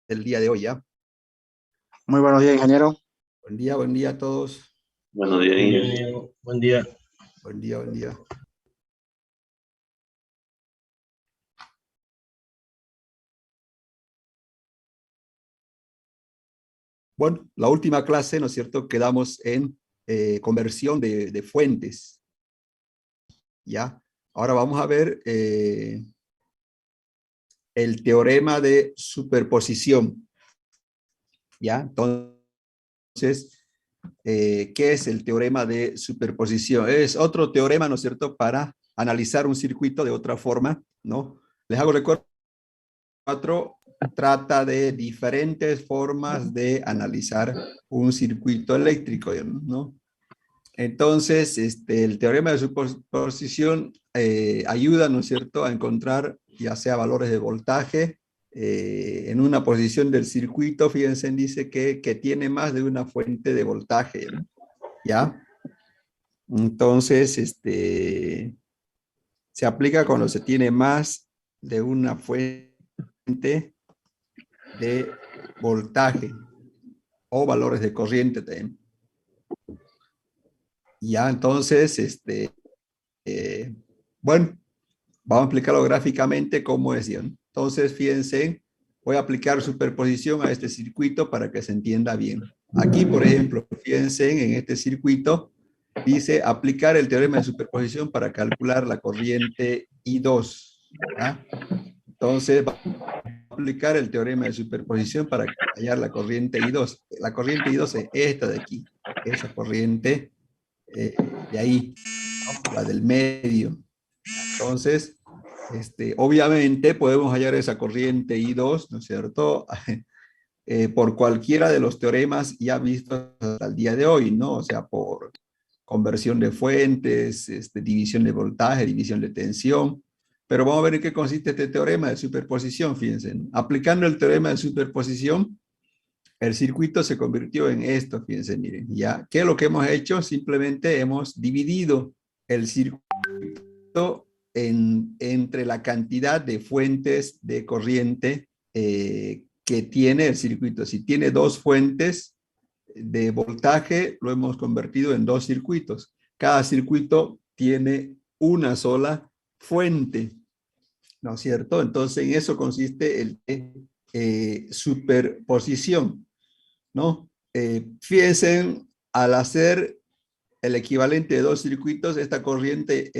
del día de hoy, ¿ya? Muy buenos días, ingeniero. Buen día a todos. Buenos días, Buen día, ingeniero. ingeniero. Buen día. Buen día, buen día. Bueno, la última clase, ¿no es cierto? Quedamos en conversión de fuentes, ¿ya? Ahora vamos a ver el teorema de superposición, ¿ya? Entonces, ¿qué es el teorema de superposición? Es otro teorema, ¿no es cierto?, para analizar un circuito de otra forma, ¿no? Les hago recuerdo, 4 trata de diferentes formas de analizar un circuito eléctrico, ¿no? Entonces, el teorema de superposición ayuda, ¿no es cierto?, a encontrar ya sea valores de voltaje en una posición del circuito. Fíjense, dice que tiene más de una fuente de voltaje, ¿no? ¿Ya? Entonces, se aplica cuando se tiene más de una fuente de voltaje o valores de corriente también. Ya, entonces, bueno, vamos a explicarlo gráficamente cómo es. Entonces, fíjense, voy a aplicar superposición a este circuito para que se entienda bien. Aquí, por ejemplo, fíjense en este circuito, dice aplicar el teorema de superposición para calcular la corriente I2. ¿Ya? Entonces, aplicar el teorema de superposición para hallar la corriente I2. La corriente I2 es esta de aquí, esa corriente de ahí, la del medio. Entonces, obviamente podemos hallar esa corriente I2, ¿no es cierto?, por cualquiera de los teoremas ya vistos hasta el día de hoy, ¿no? O sea, por conversión de fuentes, división de voltaje, división de tensión. Pero vamos a ver en qué consiste este teorema de superposición, fíjense, ¿no? Aplicando el teorema de superposición, el circuito se convirtió en esto, fíjense, miren, ya. ¿Qué es lo que hemos hecho? Simplemente hemos dividido el circuito entre la cantidad de fuentes de corriente que tiene el circuito. Si tiene dos fuentes de voltaje, lo hemos convertido en dos circuitos. Cada circuito tiene una sola fuente, ¿no es cierto? Entonces, en eso consiste el superposición, ¿no? Fíjense, al hacer el equivalente de dos circuitos, esta corriente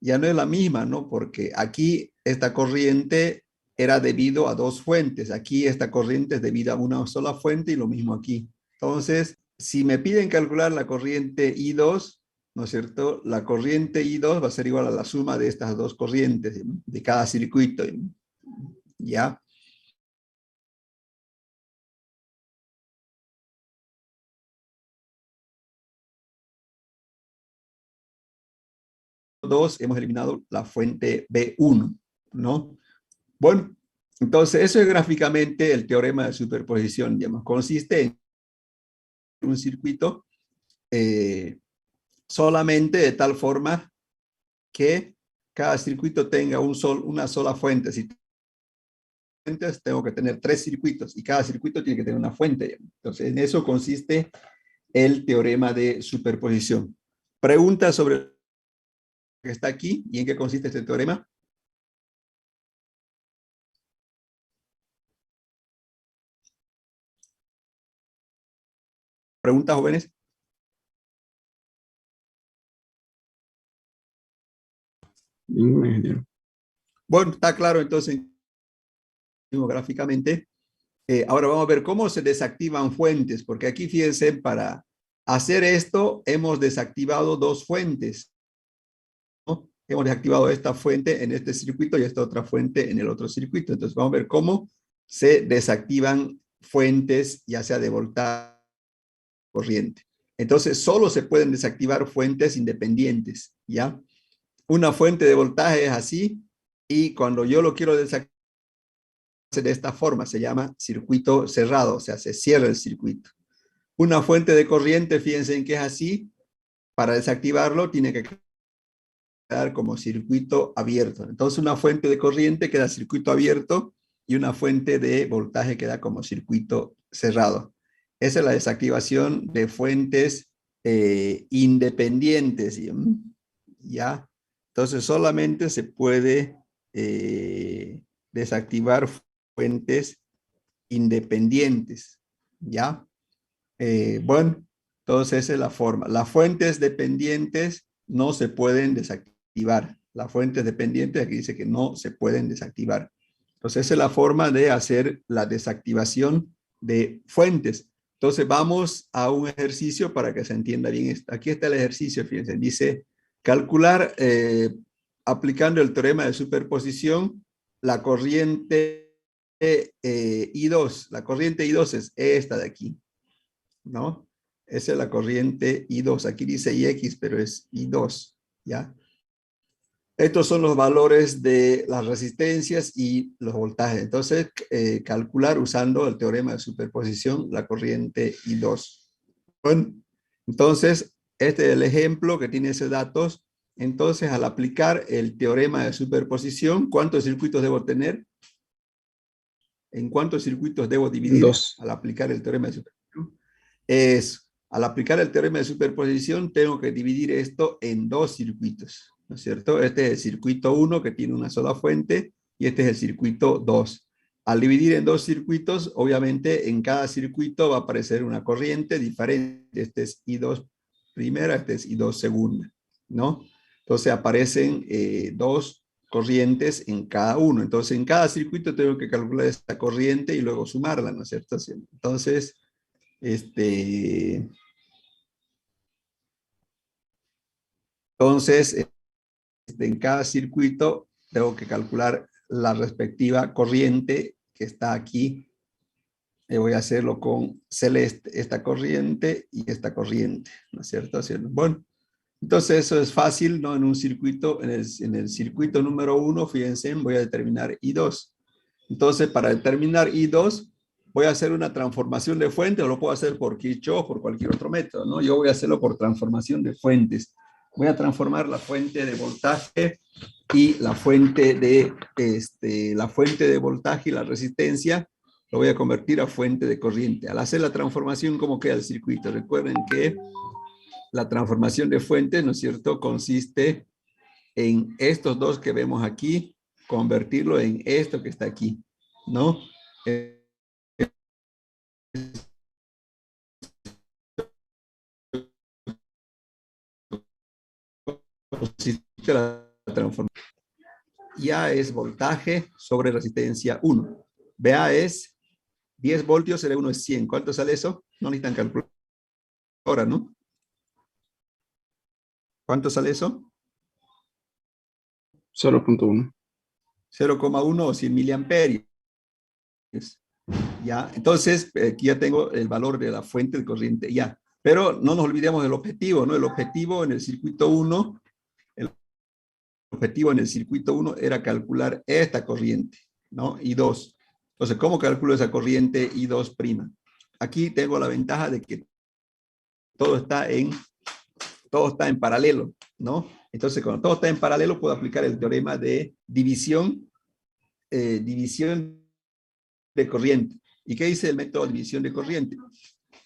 ya no es la misma, ¿no? Porque aquí esta corriente era debido a dos fuentes. Aquí esta corriente es debido a una sola fuente y lo mismo aquí. Entonces, si me piden calcular la corriente I2, ¿no es cierto? La corriente I2 va a ser igual a la suma de estas dos corrientes de cada circuito, ¿ya? Dos, hemos eliminado la fuente B1, ¿no? Bueno, entonces eso es gráficamente el teorema de superposición, digamos. Consiste en un circuito solamente de tal forma que cada circuito tenga una sola fuente. Si tengo que tener tres circuitos y cada circuito tiene que tener una fuente. Entonces, en eso consiste el teorema de superposición. Preguntas sobre lo que está aquí y en qué consiste este teorema. ¿Preguntas, jóvenes? Ningún ingeniero. Bueno, está claro entonces gráficamente. Ahora vamos a ver cómo se desactivan fuentes, porque aquí fíjense, para hacer esto hemos desactivado dos fuentes, ¿no? Hemos desactivado esta fuente en este circuito y esta otra fuente en el otro circuito. Entonces vamos a ver cómo se desactivan fuentes, ya sea de voltaje o corriente. Entonces solo se pueden desactivar fuentes independientes, ¿ya? Una fuente de voltaje es así, y cuando yo lo quiero desactivar de esta forma, se llama circuito cerrado, o sea, se cierra el circuito. Una fuente de corriente, fíjense en que es así, para desactivarlo tiene que quedar como circuito abierto. Entonces una fuente de corriente queda circuito abierto y una fuente de voltaje que da como circuito cerrado. Esa es la desactivación de fuentes independientes. ¿Ya? Entonces solamente se puede desactivar fuentes independientes. ¿Ya? Bueno, entonces esa es la forma. Las fuentes dependientes no se pueden desactivar. Las fuentes dependientes aquí dice que no se pueden desactivar. Entonces esa es la forma de hacer la desactivación de fuentes. Entonces vamos a un ejercicio para que se entienda bien esto. Aquí está el ejercicio, fíjense. Dice calcular aplicando el teorema de superposición la corriente I2. La corriente I2 es esta de aquí, ¿no? Esa es la corriente I2. Aquí dice IX, pero es I2, ¿ya? Estos son los valores de las resistencias y los voltajes. Entonces, calcular usando el teorema de superposición la corriente I2. Bueno, entonces, este es el ejemplo que tiene esos datos. Entonces, al aplicar el teorema de superposición, ¿cuántos circuitos debo tener? ¿En cuántos circuitos debo dividir 2. al aplicar el teorema de superposición? Al aplicar el teorema de superposición, tengo que dividir esto en dos circuitos, ¿no es cierto? Este es el circuito 1 que tiene una sola fuente y este es el circuito 2. Al dividir en dos circuitos, obviamente en cada circuito va a aparecer una corriente diferente. Este es I2 primera, este es I2 segunda, ¿no? Entonces aparecen dos corrientes en cada uno. Entonces en cada circuito tengo que calcular esta corriente y luego sumarla, ¿no es cierto? Entonces, en cada circuito tengo que calcular la respectiva corriente que está aquí. Voy a hacerlo con celeste, esta corriente y esta corriente, ¿no es cierto? Bueno, entonces eso es fácil, ¿no? En un circuito, en el circuito número 1, fíjense, voy a determinar I2. Entonces, para determinar I2, voy a hacer una transformación de fuente, o lo puedo hacer por Kirchhoff o por cualquier otro método, ¿no? Yo voy a hacerlo por transformación de fuentes. Voy a transformar la fuente de voltaje y la fuente de voltaje y la resistencia, lo voy a convertir a fuente de corriente. Al hacer la transformación, ¿cómo queda el circuito? Recuerden que la transformación de fuentes, ¿no es cierto?, consiste en estos dos que vemos aquí, convertirlo en esto que está aquí, ¿no? Consiste la transformación. Ya es voltaje sobre resistencia 1. BA es 10 voltios, R1 es 100. ¿Cuánto sale eso? No necesitan calcular ahora, ¿no? ¿Cuánto sale eso? 0.1. 0,1 o 100 miliamperios. ¿Ya? Entonces, aquí ya tengo el valor de la fuente de corriente, ya. Pero no nos olvidemos del objetivo, ¿no? El objetivo en el circuito 1, era calcular esta corriente, ¿no? I2. Entonces, ¿cómo calculo esa corriente I2'? Aquí tengo la ventaja de que todo está en paralelo, ¿no? Entonces, cuando todo está en paralelo, puedo aplicar el teorema de división de corriente. ¿Y qué dice el método de división de corriente?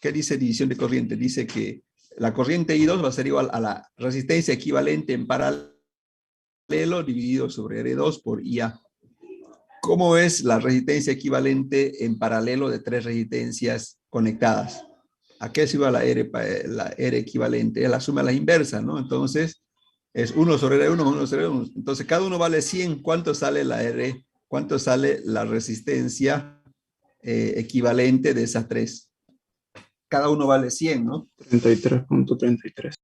¿Qué dice división de corriente? Dice que la corriente I2 va a ser igual a la resistencia equivalente en paralelo dividido sobre R2 por IA. ¿Cómo es la resistencia equivalente en paralelo de tres resistencias conectadas? ¿A qué es igual la R equivalente? Es la suma de las inversas, ¿no? Entonces, es 1 sobre R1, 1 sobre R1. Entonces, cada uno vale 100. ¿Cuánto sale la R? ¿Cuánto sale la resistencia equivalente de esas tres? Cada uno vale 100, ¿no? 33.33.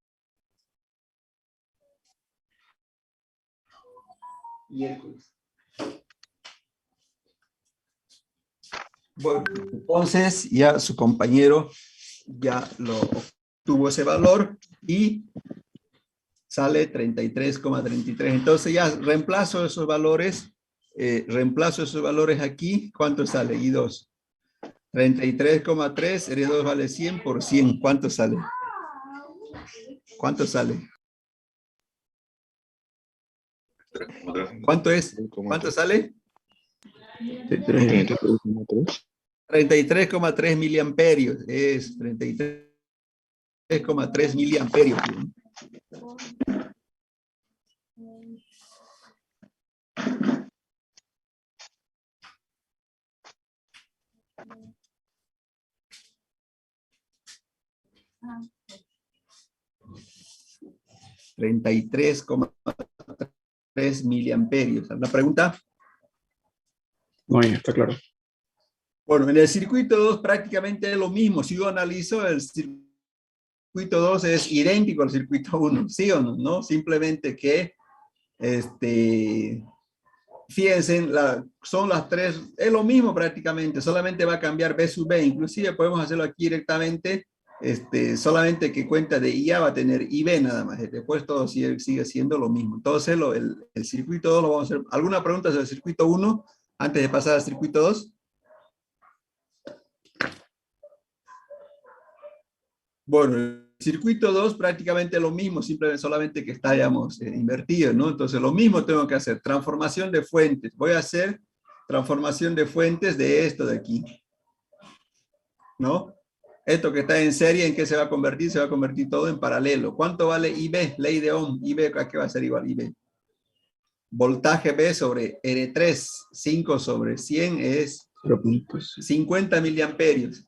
Miércoles. Bueno, entonces ya su compañero ya lo obtuvo ese valor y sale 33,33. Entonces ya reemplazo esos valores aquí. ¿Cuánto sale? I2. 33,3, R2 vale 100 por 100. ¿Cuánto sale? ¿Cuánto sale? ¿Cuánto es? ¿Cuánto sale? 33,3. 33,3 miliamperios. Es 33,3 miliamperios. 33,3 miliamperios. ¿Alguna pregunta? No, ya está claro. Bueno, en el circuito 2 prácticamente es lo mismo. Si yo analizo, el circuito 2 es idéntico al circuito 1, ¿sí o no? ¿No? Simplemente que, fíjense, son las tres, es lo mismo prácticamente, solamente va a cambiar B sub B. Inclusive podemos hacerlo aquí directamente, solamente que cuenta de IA va a tener IB nada más. Después todo sigue siendo lo mismo. Entonces, el circuito 2 lo vamos a hacer. ¿Alguna pregunta sobre el circuito 1 antes de pasar al circuito 2? Bueno, el circuito 2 prácticamente lo mismo, simplemente solamente que está, digamos, invertido, ¿no? Entonces, lo mismo tengo que hacer, transformación de fuentes. Voy a hacer transformación de fuentes de esto de aquí, ¿no? Esto que está en serie, ¿en qué se va a convertir? Se va a convertir todo en paralelo. ¿Cuánto vale IB? Ley de Ohm. IB, ¿a qué va a ser igual IB? Voltaje B sobre R3, 5 sobre 100 es 0.6. 50 miliamperios.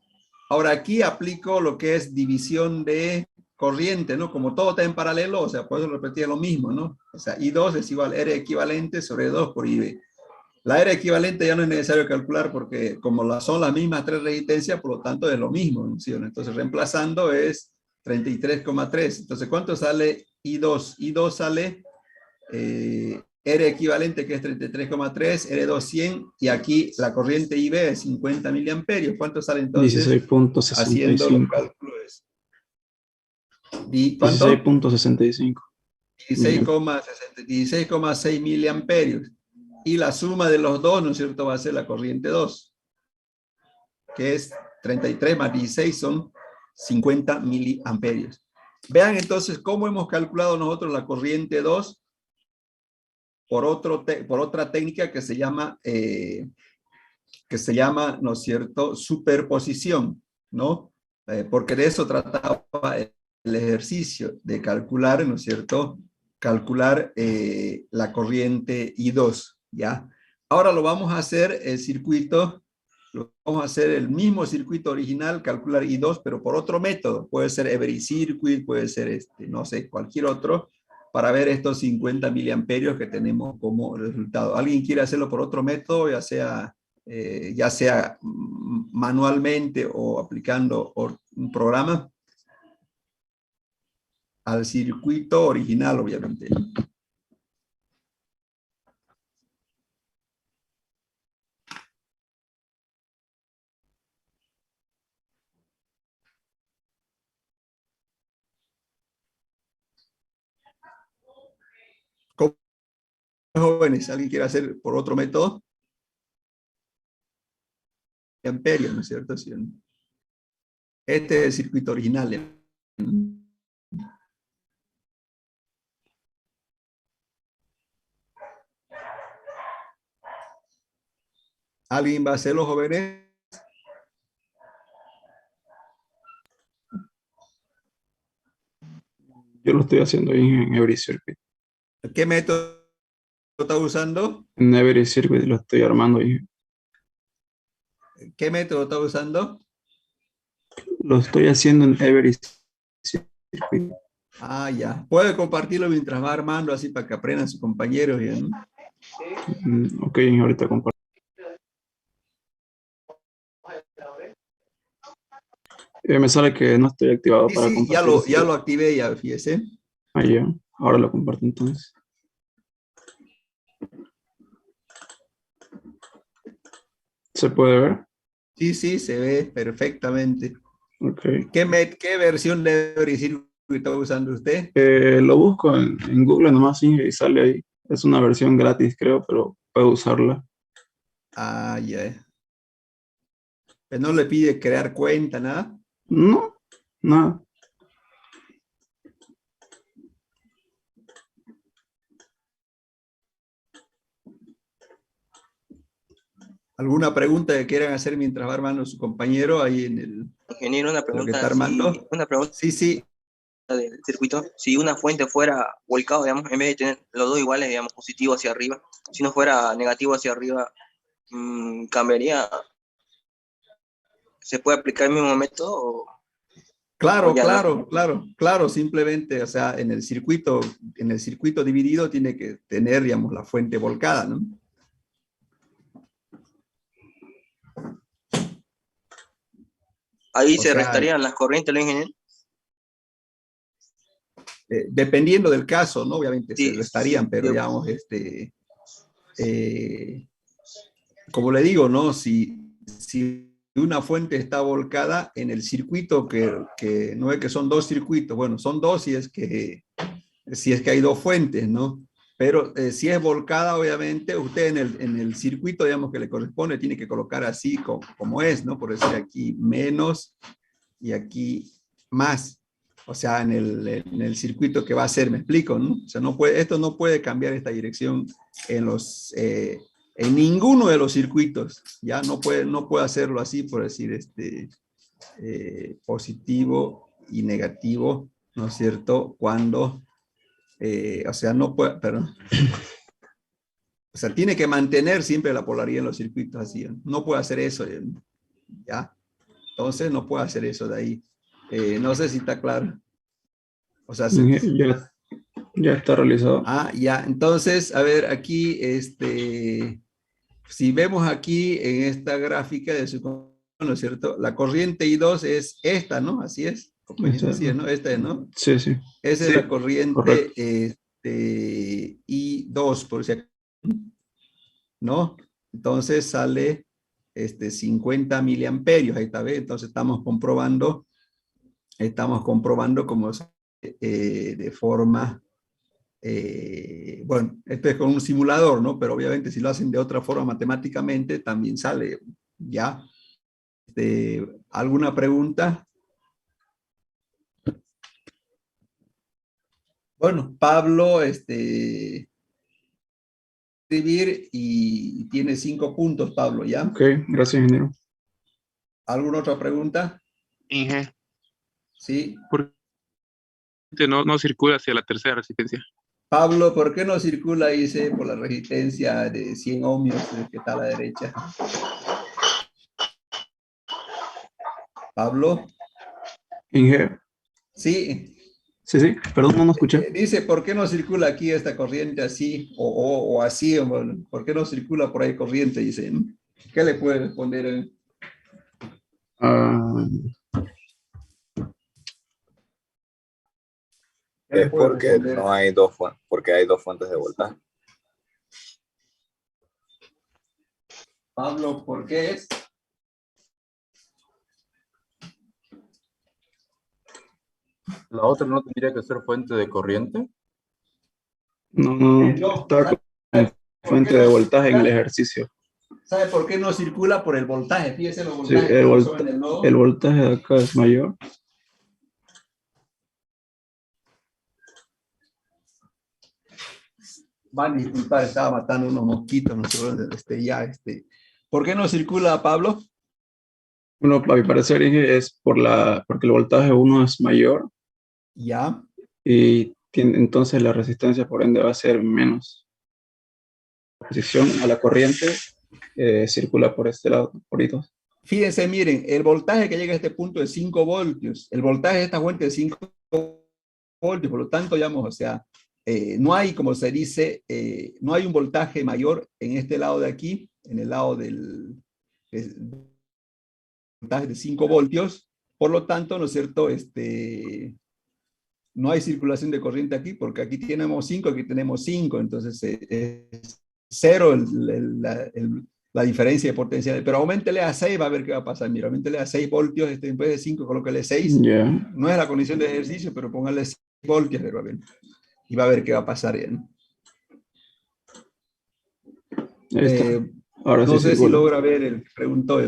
Ahora aquí aplico lo que es división de corriente, ¿no? Como todo está en paralelo, o sea, puedo repetir lo mismo, ¿no? O sea, I2 es igual a R equivalente sobre 2 por IB. La R equivalente ya no es necesario calcular porque como son las mismas tres resistencias, por lo tanto es lo mismo, ¿no? ¿Sí? Entonces reemplazando es 33,3. Entonces, ¿cuánto sale I2? I2 sale R equivalente, que es 33,3, R2 100, y aquí la corriente IB es 50 miliamperios. ¿Cuánto sale entonces? Haciendo los 16.65. cálculos. ¿Cuánto? 16.65 16,6 miliamperios. Y la suma de los dos, ¿no es cierto?, va a ser la corriente 2, que es 33 más 16 son 50 miliamperios. Vean entonces cómo hemos calculado nosotros la corriente 2 por otra técnica que se llama, ¿no es cierto?, superposición, ¿no? Porque de eso trataba el ejercicio, de calcular, ¿no es cierto?, calcular la corriente I2, ¿ya? Ahora lo vamos a hacer el circuito, lo vamos a hacer el mismo circuito original, calcular I2, pero por otro método. Puede ser every circuit, puede ser, no sé, cualquier otro, para ver estos 50 miliamperios que tenemos como resultado. ¿Alguien quiere hacerlo por otro método, ya sea manualmente o aplicando un programa? Al circuito original, obviamente. ¿Cómo, jóvenes? ¿Alguien quiere hacer por otro método? Amperio, ¿no es cierto? Sí. Este es el circuito original. ¿Alguien va a hacerlo, jóvenes? Yo lo estoy haciendo ahí en Every Circuit. ¿Qué método está usando? En Every Circuit lo estoy armando ahí. ¿Qué método está usando? Lo estoy haciendo en Every Circuit. Ah, ya. Puede compartirlo mientras va armando, así para que aprendan sus compañeros. ¿No? Ok, ahorita comparto. Me sale que no estoy activado Sí, para sí, compartir. ya lo activé, ya, fíjese. Ahí ya. Ahora lo comparto entonces. ¿Se puede ver? Sí, sí, se ve perfectamente. Ok. ¿Qué versión de Every Circuit está usando usted? Lo busco en Google nomás y sale ahí. Es una versión gratis, creo, pero puedo usarla. Ah, ya. Pues no le pide crear cuenta, nada. No, nada. ¿Alguna pregunta que quieran hacer mientras va armando su compañero ahí en Ingeniero, una lo que pregunta, está armando? una pregunta Sí, sí. del circuito. Si una fuente fuera volcado, digamos, en vez de tener los dos iguales, digamos, positivo hacia arriba, si no fuera negativo hacia arriba, ¿cambiaría? ¿Se puede aplicar el mismo método o Claro, ya no? claro, claro, claro, simplemente, o sea, en el circuito dividido tiene que tener, digamos, la fuente volcada, ¿no? Ahí O se sea, restarían las corrientes, ¿lo ingeniero? dependiendo del caso, ¿no? Obviamente se Sí, restarían, pero digamos, eh, como le digo, ¿no? Si una fuente está volcada en el circuito, que no es que son dos circuitos, bueno, son dos si es que hay dos fuentes, ¿no? Pero si es volcada, obviamente, usted en el circuito, digamos, que le corresponde, tiene que colocar así como es, ¿no? Por decir aquí menos y aquí más. O sea, en el circuito que va a ser, me explico, ¿no? O sea, esto no puede cambiar esta dirección en ninguno de los circuitos, ya no puede hacerlo así, por decir, positivo y negativo, ¿no es cierto? Cuando, o sea, no puede, perdón, o sea, tiene que mantener siempre la polaridad en los circuitos así, no puede hacer eso, ¿ya? Entonces no puede hacer eso de ahí. No sé si está claro. O sea, Ya está realizado. ya, entonces, a ver, aquí, si vemos aquí en esta gráfica de su, ¿no es cierto? La corriente I2 es esta, ¿no? Así es, compañero, así es, ¿no? Esta es, ¿no? Sí, sí, Esa es la corriente correcto. I2, por si acaso, ¿no? Entonces sale 50 miliamperios, ahí está, ¿ve? Entonces estamos comprobando cómo de forma, bueno, esto es con un simulador, ¿no? Pero obviamente si lo hacen de otra forma matemáticamente, también sale, ¿ya? ¿Alguna pregunta? Bueno, Pablo, escribir y tiene 5 puntos, Pablo, ¿ya? Ok, gracias, ingeniero. ¿Alguna otra pregunta? Inge, Sí. ¿por qué no circula hacia la tercera resistencia? Pablo, ¿por qué no circula, dice, por la resistencia de 100 ohmios que está a la derecha? Pablo, Inge, sí. sí, perdón, no escuché. Dice, ¿por qué no circula aquí esta corriente así o así? Bueno, ¿por qué no circula por ahí corriente? Dice, ¿no? ¿Qué le puede responder? Ah, ¿Qué le Es puede porque responder? no hay dos fuentes, porque hay dos fuentes de voltaje. Pablo, ¿por qué es? La otra no tendría que ser fuente de corriente. no, No, está con fuente de voltaje en el ejercicio. ¿Sabe por qué no circula? Por el voltaje. Fíjese los Sí, voltajes que son en el nodo. el voltaje de acá es mayor. Van a disculpar, estaba matando unos mosquitos, no sé, ¿Por qué no circula, Pablo? Bueno, a mi parecer Inge, es porque el voltaje 1 es mayor Ya. y entonces la resistencia por ende va a ser menos. La oposición a la corriente circula por este lado, por I2. Fíjense, miren, el voltaje que llega a este punto es 5 voltios. El voltaje de esta fuente es 5 voltios, por lo tanto, digamos, o sea, no hay, como se dice, no hay un voltaje mayor en este lado de aquí, en el lado del voltaje de 5 voltios. Por lo tanto, ¿no es cierto? No hay circulación de corriente aquí, porque aquí tenemos 5, aquí tenemos 5, entonces es cero la diferencia de potencial. Pero aumentele a 6, va a ver qué va a pasar. Mira, aumentele a 6 voltios, en vez de 5, colóquele 6. Ya, No es la condición de ejercicio, pero póngale 6 voltios, va a ver. Y va a ver qué va a pasar. ¿No? ahí está. Ahora sí No sé si circula. logra ver el que preguntó.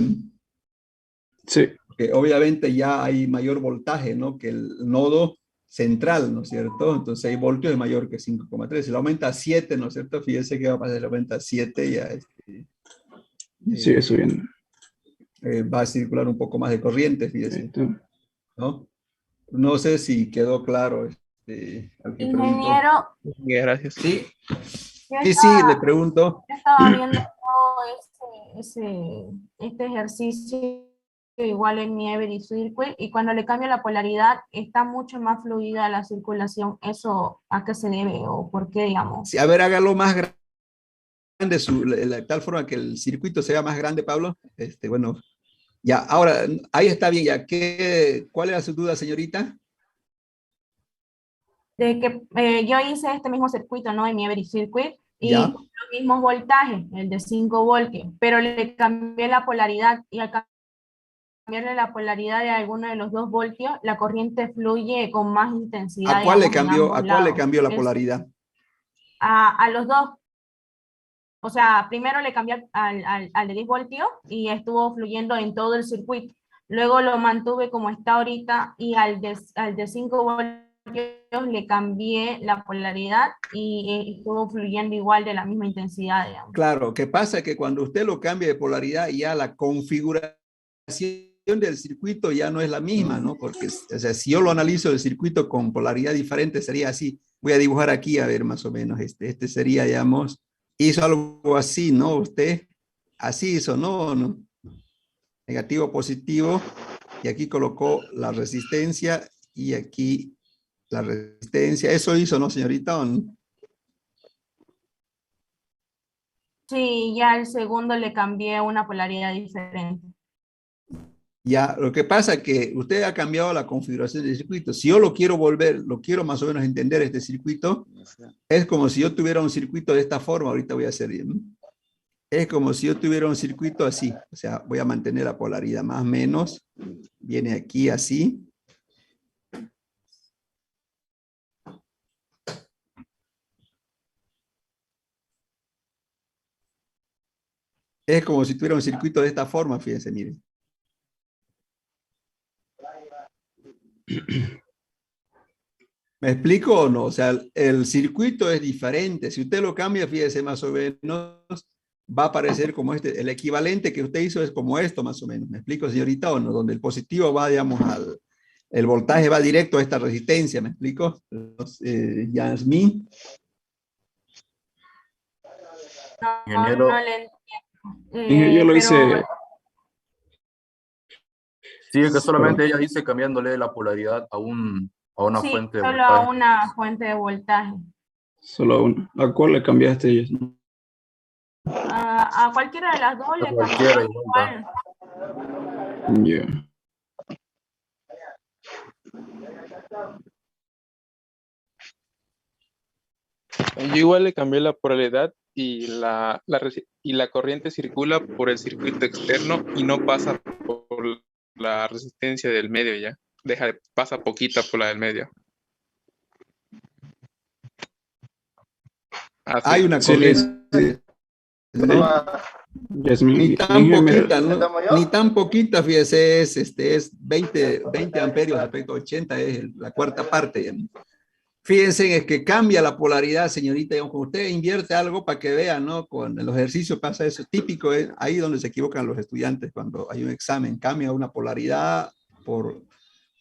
Sí, Que obviamente ya hay mayor voltaje, ¿no? Que el nodo central, ¿no es cierto? Entonces 6 voltios es mayor que 5,3. Si lo aumenta a 7, ¿no es cierto? Fíjense que va a pasar, si lo aumenta a 7, Sigue subiendo. Va a circular un poco más de corriente, fíjese, Perfecto. ¿no? No sé si quedó claro al que preguntó. Ingeniero, Bien, gracias. Sí, yo sí, sí, le estaba, pregunto. yo estaba viendo todo este ejercicio igual en mi Every Circuit, y cuando le cambio la polaridad está mucho más fluida la circulación. ¿Eso a qué se debe o por qué, digamos? Sí, a ver, hágalo más grande, tal forma que el circuito sea más grande, Pablo. Bueno, ya, ahora, ahí está bien, ya. ¿Cuál era su duda, señorita? De que yo hice este mismo circuito, ¿no? En mi Every Circuit, y Ya. con los mismos voltajes, el de 5 voltios, pero le cambié la polaridad, y al cambiarle la polaridad de alguno de los 2 voltios, la corriente fluye con más intensidad, ¿A cuál le digamos, en cambió, ambos a cuál le lados. cambió la polaridad? A los dos, o sea, primero le cambié al de 10 voltios y estuvo fluyendo en todo el circuito. Luego lo mantuve como está ahorita, y al de 5 voltios le cambié la polaridad y estuvo fluyendo igual de la misma intensidad, digamos. Claro, ¿qué pasa? Que cuando usted lo cambia de polaridad, ya la configuración del circuito ya no es la misma, ¿no? Porque, o sea, si yo lo analizo el circuito con polaridad diferente, sería así. Voy a dibujar aquí, a ver, más o menos, este sería, digamos, hizo algo así, ¿no? Usted, así hizo, ¿no? ¿No? Negativo, positivo, y aquí colocó la resistencia, y aquí la resistencia. Eso hizo, ¿no, señorita? ¿O no? Sí, ya al segundo le cambié una polaridad diferente. Ya, lo que pasa es que usted ha cambiado la configuración del circuito. Si yo lo quiero volver, lo quiero más o menos entender este circuito, es como si yo tuviera un circuito de esta forma. Ahorita voy a hacer bien. Es como si yo tuviera un circuito así. O sea, voy a mantener la polaridad más o menos. Viene aquí así. Es como si tuviera un circuito de esta forma, fíjense, miren. ¿Me explico o no? O sea, el circuito es diferente. Si usted lo cambia, fíjese, más o menos, va a aparecer como este. El equivalente que usted hizo es como esto, más o menos. ¿Me explico, señorita, o no? Donde el positivo va, digamos, el voltaje va directo a esta resistencia. ¿Me explico? Yasmín. No, Ingeniero, no le Yo lo pero hice, sí, es que perdón, solamente ella dice cambiándole la polaridad a una sí, fuente de solo a voltaje. una fuente de voltaje. solo uno. ¿A cuál le cambiaste ellos? A cualquiera de las dos A le cambié cualquiera igual da. igual. Ya. Yo igual le cambié la polaridad y y la corriente circula por el circuito externo y no pasa por la resistencia del medio ya. Pasa poquita por la del medio. Hay Así. una Sí, corriente. Ni Yasmin, tan ingeniero, poquita, ¿no? Ni tan poquita, fíjese, es 20 amperios respecto a 80, es la cuarta parte. ¿No? Fíjense, es que cambia la polaridad, señorita. Y aunque usted invierte algo para que vean, ¿no? Con los ejercicios pasa eso. Típico, es ahí donde se equivocan los estudiantes cuando hay un examen. Cambia una polaridad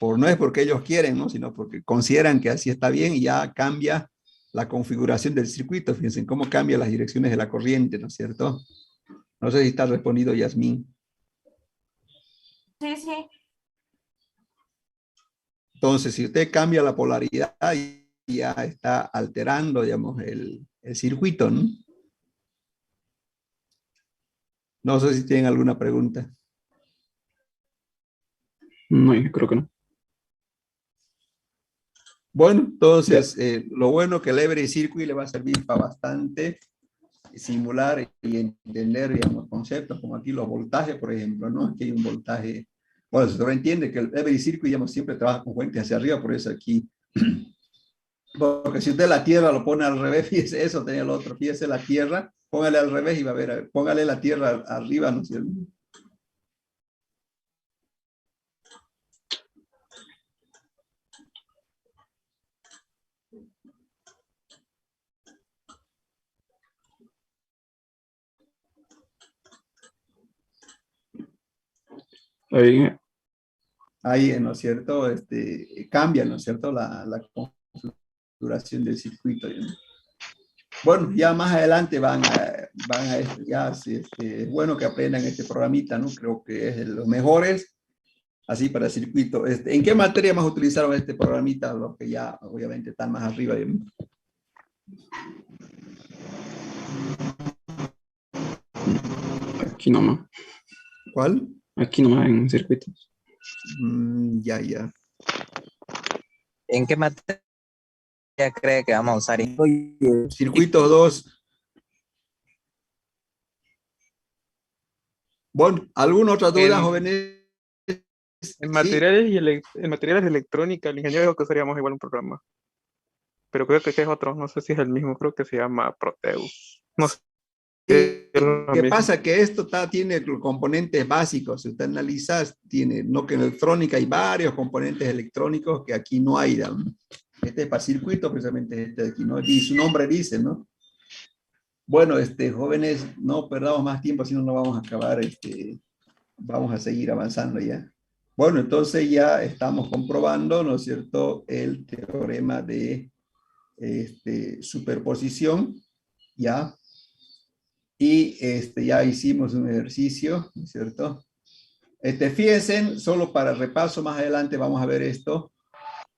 no es porque ellos quieren, ¿no? Sino porque consideran que así está bien, y ya cambia la configuración del circuito. Fíjense cómo cambia las direcciones de la corriente, ¿no es cierto? No sé si está respondido, Yasmín. Sí, sí. Entonces, si usted cambia la polaridad, ya está alterando, digamos, el circuito, ¿no? No sé si tienen alguna pregunta. no, yo creo que no. Bueno, Ya. entonces, lo bueno que el Every Circuit le va a servir para bastante simular y entender, digamos, conceptos como aquí los voltajes, por ejemplo, ¿no? Aquí hay un voltaje. Bueno, se entiende que el Every Circuit, digamos, siempre trabaja con fuentes hacia arriba, por eso aquí. Porque si usted la Tierra lo pone al revés, fíjese, eso tenía el otro, fíjese la Tierra, póngale al revés y va a ver, póngale la Tierra arriba, ¿no es cierto? Está bien. Ahí, ¿no es cierto? Cambia, ¿no es cierto? La configuración del circuito. ¿no? Bueno, ya más adelante van a esto, ya, sí, es bueno que aprendan este programita, ¿no? Creo que es de los mejores, así para el circuito. ¿En qué materia más utilizaron este programita? Los que ya, obviamente, están más arriba de mí. Aquí nomás. ¿Cuál? Aquí nomás en circuitos. Ya, ya. ¿En qué materia cree que vamos a usar? Circuitos 2. Bueno, ¿alguna otra duda, jóvenes? En Sí. materiales, en materiales de electrónica, el ingeniero dijo que usaríamos igual un programa. Pero creo que es otro, no sé si es el mismo, creo que se llama Proteus. No sé. ¿Qué pasa? Que esto tiene componentes básicos. Si usted analiza, tiene, no que en electrónica hay varios componentes electrónicos que aquí no hay. ¿no? Este es para circuito, precisamente este de aquí, ¿no? Y su nombre dice, ¿no? Bueno, jóvenes, no perdamos más tiempo, si no, no vamos a acabar, vamos a seguir avanzando ya. Bueno, entonces ya estamos comprobando, ¿no es cierto?, el teorema de superposición, ¿ya? Y ya hicimos un ejercicio, ¿no es cierto? Fíjense, solo para repaso, más adelante vamos a ver esto.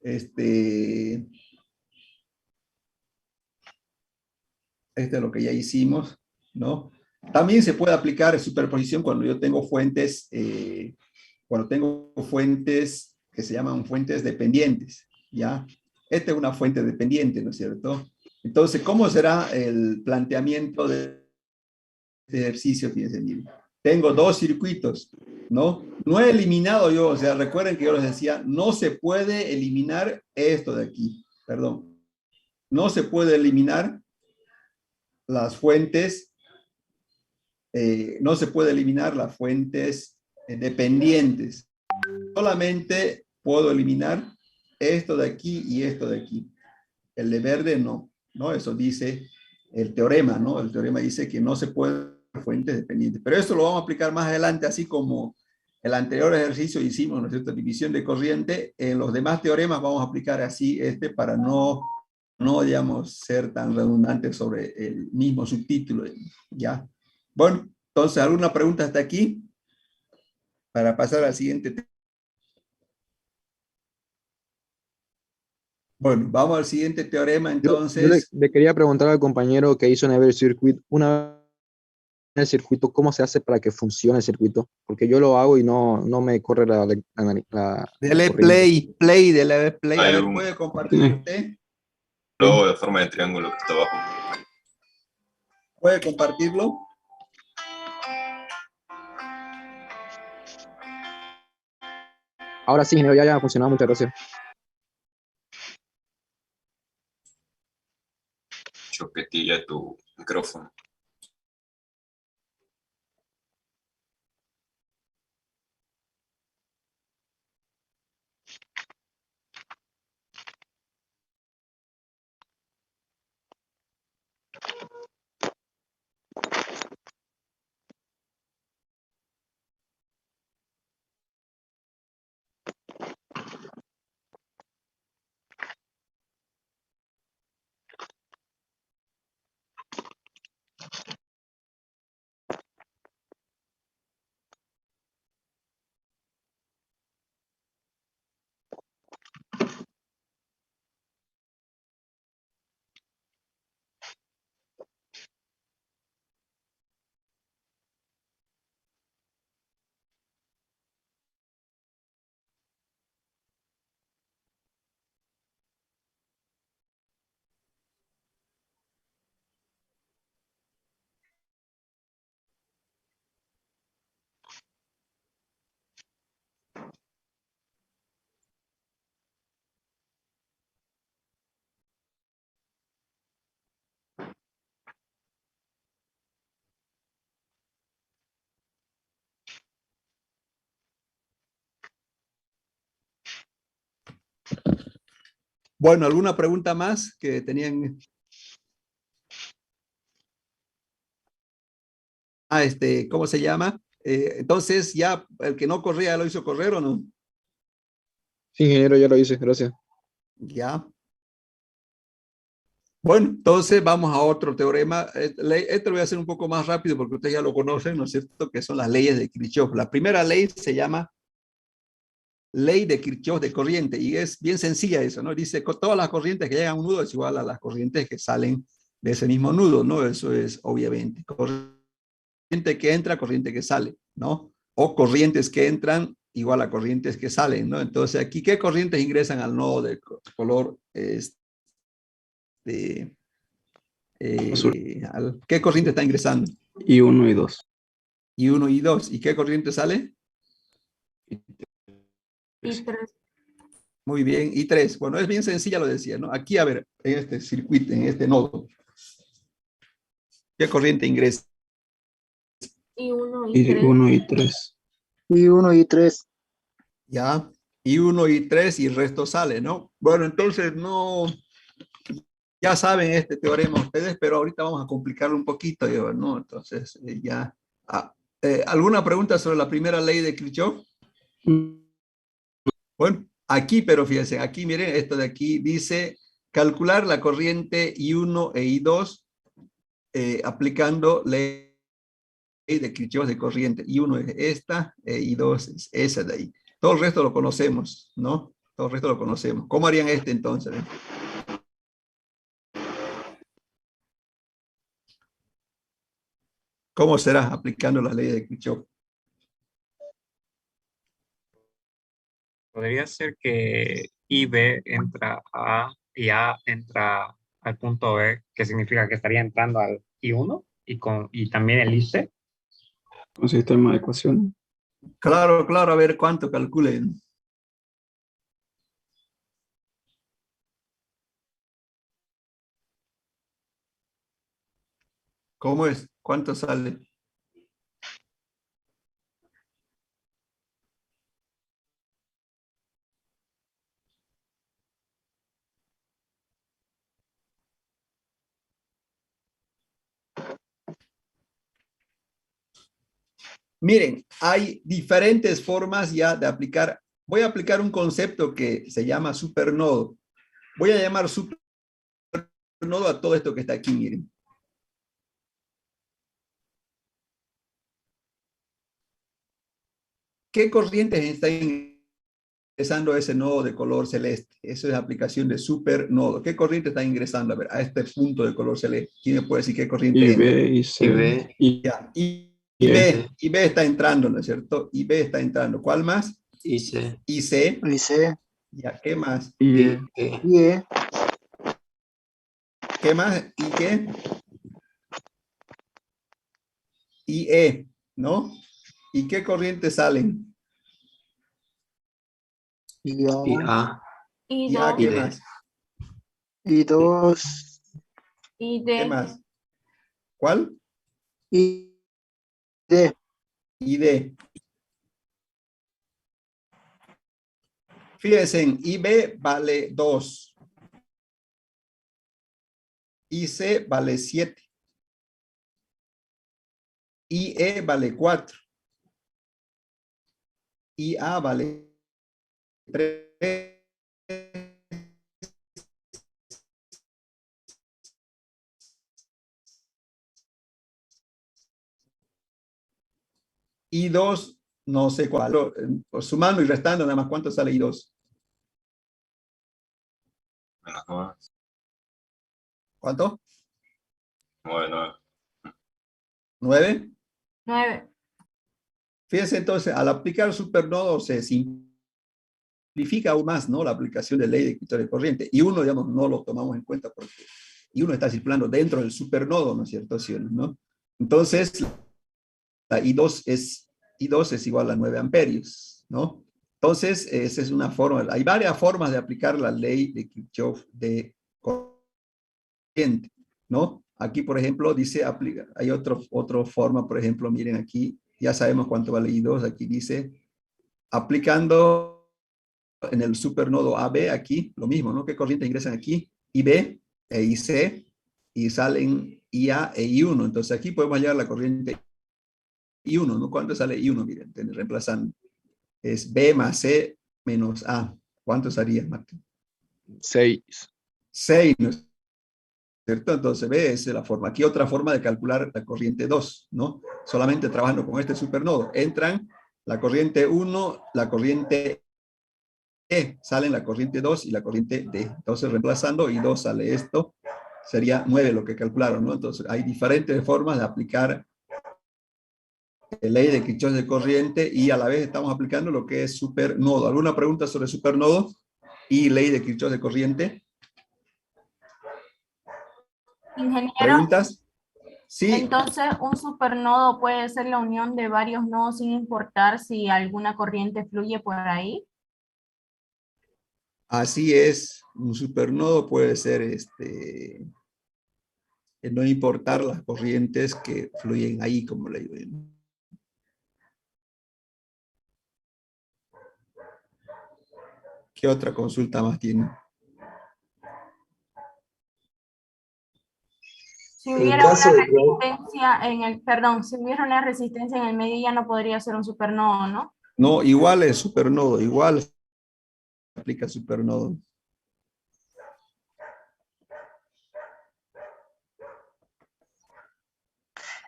Este es lo que ya hicimos, ¿no? También se puede aplicar superposición cuando yo tengo fuentes, que se llaman fuentes dependientes, ¿ya? Esta es una fuente dependiente, ¿no es cierto? Entonces, ¿cómo será el planteamiento de este ejercicio? Fíjense, miren. Tengo dos circuitos, ¿no? No he eliminado yo, o sea, recuerden que yo les decía, no se puede eliminar esto de aquí, perdón. No se puede eliminar las fuentes, no se puede eliminar las fuentes dependientes. Solamente puedo eliminar esto de aquí y esto de aquí. El de verde no, ¿no? Eso dice el teorema, ¿no? El teorema dice que no se puede fuentes dependientes. Pero esto lo vamos a aplicar más adelante, así como el anterior ejercicio hicimos, ¿no es cierto? División de corriente. En los demás teoremas vamos a aplicar así para no, digamos, ser tan redundantes sobre el mismo subtítulo, ¿ya? Bueno, entonces, ¿alguna pregunta hasta aquí? Para pasar al siguiente tema. Bueno, vamos al siguiente teorema, entonces. Yo le quería preguntar al compañero que hizo en el circuito, una vez en el circuito, ¿cómo se hace para que funcione el circuito? Porque yo lo hago y no me corre la Dele corriente. dele play. A ver, ¿puede compartir usted? Luego de forma de triángulo que está abajo. ¿Puede compartirlo? Ahora sí, ingeniero, ya ha funcionado, muchas gracias. Chopetilla tu micrófono. Bueno, ¿alguna pregunta más que tenían? ¿Cómo se llama? Entonces, ya el que no corría, ¿lo hizo correr o no? Sí, ingeniero, ya lo hice, gracias. Ya. Bueno, entonces vamos a otro teorema. Este lo voy a hacer un poco más rápido porque ustedes ya lo conocen, ¿no es cierto? Que son las leyes de Kirchhoff. La primera ley se llama ley de Kirchhoff de corriente y es bien sencilla eso, ¿no? Dice que todas las corrientes que llegan a un nudo es igual a las corrientes que salen de ese mismo nudo, ¿no? Eso es obviamente. Corriente que entra, corriente que sale, ¿no? O corrientes que entran igual a corrientes que salen, ¿no? Entonces aquí, ¿qué corrientes ingresan al nodo de color azul? ¿Qué corriente está ingresando? Y 1 y 2. Y 1 y 2. ¿Y qué corriente sale? Y 3. Muy bien. Y 3. Bueno, es bien sencilla, lo decía, ¿no? Aquí, a ver, en este circuito, en este nodo, ¿qué corriente ingresa? Y 1 y Y 3. 1 y 3. Y 1 y 3. Ya. Y 1 y 3 y el resto sale, ¿no? Bueno, entonces no... Ya saben este teorema ustedes, pero ahorita vamos a complicarlo un poquito, ¿no? Entonces, ya... ¿alguna pregunta sobre la primera ley de Kirchhoff? Bueno, aquí, pero fíjense, aquí miren, esto de aquí dice calcular la corriente I1 e I2 aplicando ley de Kirchhoff de corriente. I1 es esta, I2 es esa de ahí. Todo el resto lo conocemos, ¿no? Todo el resto lo conocemos. ¿Cómo harían este entonces? ¿Cómo será aplicando las leyes de Kirchhoff? Podría ser que IB entra a A y A entra al punto B, que significa que estaría entrando al I1 y también el IC. Con sistema de ecuaciones. Claro, claro, a ver cuánto calculen. ¿Cómo es? ¿Cuánto sale? Miren, hay diferentes formas ya de aplicar. Voy a aplicar un concepto que se llama supernodo. Voy a llamar supernodo a todo esto que está aquí, miren. ¿Qué corrientes están ingresando a ese nodo de color celeste? Eso es aplicación de supernodo. ¿Qué corriente está ingresando? A ver, a este punto de color celeste. ¿Quién me puede decir qué corriente Y entra? B y C. Y B. Y Ya, y B está entrando, ¿no es cierto? Y B está entrando. ¿Cuál más? Y C. Y C. Y C. Ya, ¿qué más? y E. Y E. ¿Qué más? ¿Y qué? Y E, ¿no? ¿Y qué corrientes salen? Y A. Y A. Y ¿Y A 2. qué Y D. más? Y 2. Y ¿Qué D. más? ¿Cuál? Y D. Y D. Fíjense, IB vale 2. IC vale 7. IE vale 4. IA vale 3. I2, no sé cuál. Sumando y restando, nada más, ¿cuánto sale I2? Menos 9. ¿Cuánto? 9. 9. 9. Fíjense entonces, al aplicar supernodo se simplifica aún más, ¿no? La aplicación de ley de Kirchhoff de corriente. Y uno, digamos, no lo tomamos en cuenta porque y uno está circulando dentro del supernodo, ¿no es cierto? ¿Sí, no? Entonces, la I2 es igual a 9 amperios, ¿no? Entonces, esa es una forma. Hay varias formas de aplicar la ley de Kirchhoff de corriente, ¿no? Aquí, por ejemplo, dice, hay otra forma, por ejemplo, miren aquí, ya sabemos cuánto vale I2, aquí dice, aplicando en el supernodo AB, aquí, lo mismo, ¿no? ¿Qué corrientes ingresan aquí? IB e IC, y salen IA e I1. Entonces aquí podemos hallar la corriente I1, ¿no? ¿Cuánto sale I1? Miren, reemplazando. Es B más C menos A. ¿Cuánto sería, Martín? 6. 6, ¿no es cierto? Entonces, B es la forma. Aquí otra forma de calcular la corriente 2, ¿no? Solamente trabajando con este supernodo. Entran la corriente 1, la corriente E, salen la corriente 2 y la corriente D. Entonces, reemplazando, y 2 sale esto, sería 9 lo que calcularon, ¿no? Entonces, hay diferentes formas de aplicar la ley de Kirchhoff de corriente y a la vez estamos aplicando lo que es supernodo. ¿Alguna pregunta sobre supernodo y ley de Kirchhoff de corriente? Ingeniero, ¿Preguntas? Sí, entonces un supernodo puede ser la unión de varios nodos sin importar si alguna corriente fluye por ahí. así es. Un supernodo puede ser no importar las corrientes que fluyen ahí, como le digo. ¿Qué otra consulta más tiene? Si hubiera una resistencia en el, perdón, si hubiera una resistencia en el medio ya no podría ser un supernodo, ¿no? No, igual es supernodo, igual se aplica supernodo.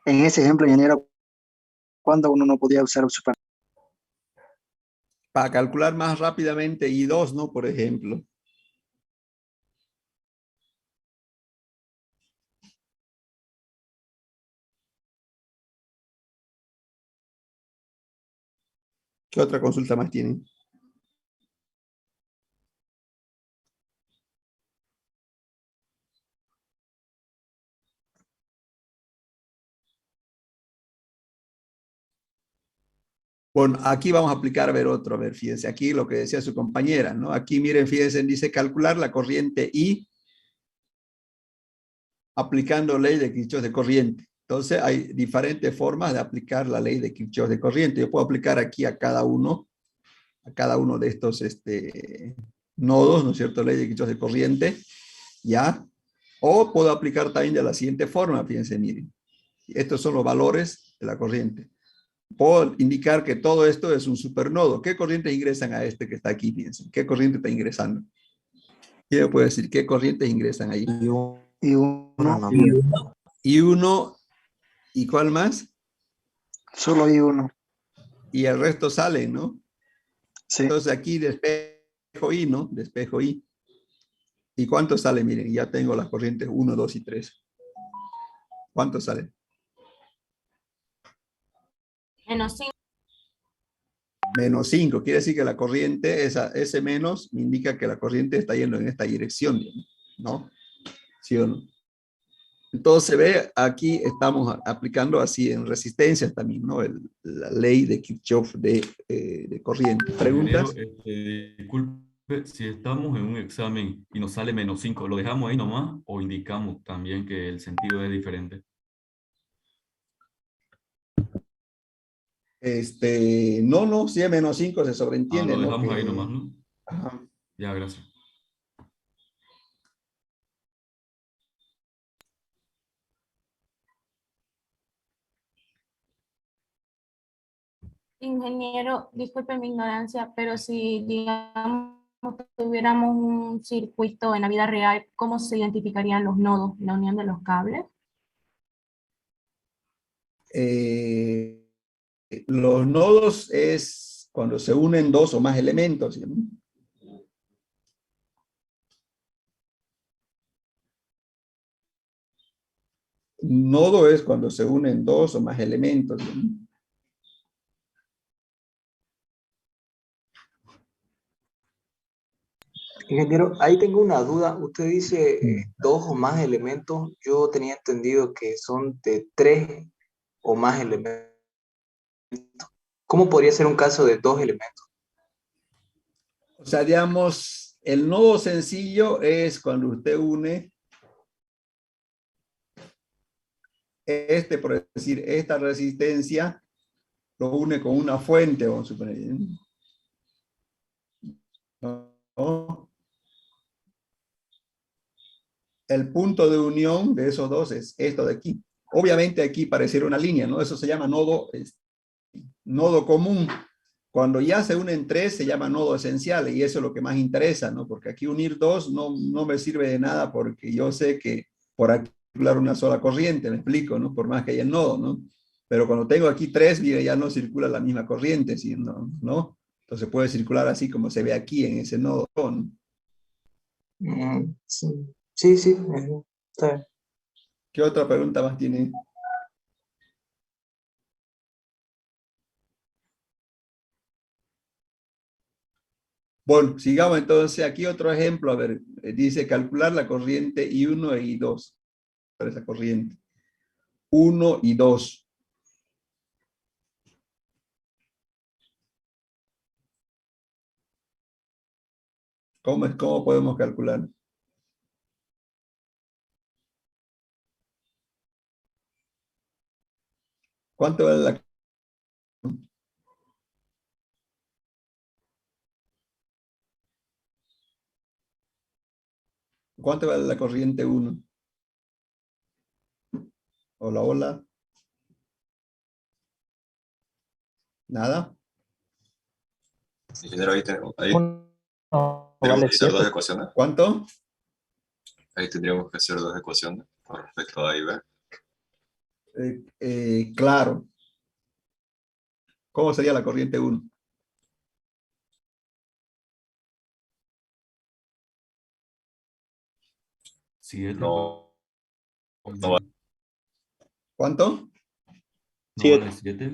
En ese ejemplo, ingeniero, ¿cuándo uno no podía usar un super? Para calcular más rápidamente I2, ¿no? Por ejemplo. ¿Qué otra consulta más tienen? Bueno, aquí vamos a aplicar, a ver otro, a ver, fíjense, aquí lo que decía su compañera, ¿no? Aquí miren, fíjense, dice calcular la corriente I aplicando ley de Kirchhoff de corriente. Entonces hay diferentes formas de aplicar la ley de Kirchhoff de corriente. Yo puedo aplicar aquí a cada uno de estos nodos, ¿no es cierto? Ley de Kirchhoff de corriente, ¿ya? O puedo aplicar también de la siguiente forma, fíjense, miren. Estos son los valores de la corriente. Puedo indicar que todo esto es un supernodo. ¿Qué corrientes ingresan a este que está aquí? Piensen. ¿Qué corriente está ingresando? ¿Quién me puede decir qué corrientes ingresan ahí? I1. I1. ¿Y cuál más? Solo I1. Y el resto salen, ¿no? Sí. Entonces aquí despejo I, ¿no? Despejo I. ¿Y cuánto sale? Miren, ya tengo las corrientes 1, 2 y 3. ¿Cuánto sale? Menos 5. Menos 5. Quiere decir que la corriente, ese menos, me indica que la corriente está yendo en esta dirección, ¿no? ¿Sí o no? Entonces se ve, aquí estamos aplicando así en resistencias también, ¿no? La ley de Kirchhoff de corriente. ¿Preguntas? Disculpe, si estamos en un examen y nos sale menos 5, ¿lo dejamos ahí nomás o indicamos también que el sentido es diferente? No, si es menos 5 se sobreentiende, lo ¿no? dejamos ahí nomás, ¿no? Ajá. Ya, gracias. Ingeniero, disculpe mi ignorancia, pero si, digamos, tuviéramos un circuito en la vida real, ¿cómo se identificarían los nodos, la unión de los cables? Los nodos es cuando se unen dos o más elementos, ¿no? Nodo es cuando se unen dos o más elementos, ¿no? Ingeniero, ahí tengo una duda. Usted dice dos o más elementos. Yo tenía entendido que son de 3 o más elementos. ¿Cómo podría ser un caso de 2 elementos? O sea, digamos, el nodo sencillo es cuando usted une por decir, esta resistencia lo une con una fuente, vamos a suponer. ¿No? El punto de unión de esos dos es esto de aquí. Obviamente aquí pareciera una línea, ¿no? Eso se llama nodo nodo común. Cuando ya se unen tres, se llama nodo esencial, y eso es lo que más interesa, ¿no? Porque aquí unir dos no me sirve de nada, porque yo sé que por aquí circular una sola corriente, me explico, ¿no? Por más que haya el nodo, ¿no? Pero cuando tengo aquí tres, mire, ya no circula la misma corriente, ¿no? ¿No? Entonces puede circular así como se ve aquí en ese nodo, ¿no? Sí, sí, sí, está bien. ¿Qué otra pregunta más tiene? Bueno, sigamos entonces. Aquí otro ejemplo. A ver, dice calcular la corriente I1 e I2. Para esa corriente. 1 y 2. ¿Cómo podemos calcular? ¿Cuánto vale la? ¿Cuánto vale la corriente 1? Hola, hola. ¿Nada? Ingeniero, ahí tenemos vale que hacer dos 7. ecuaciones. ¿Cuánto? Ahí tendríamos que hacer dos ecuaciones con respecto a A y B. Claro. ¿Cómo sería la corriente 1? No vale. ¿Cuánto? No vale 7.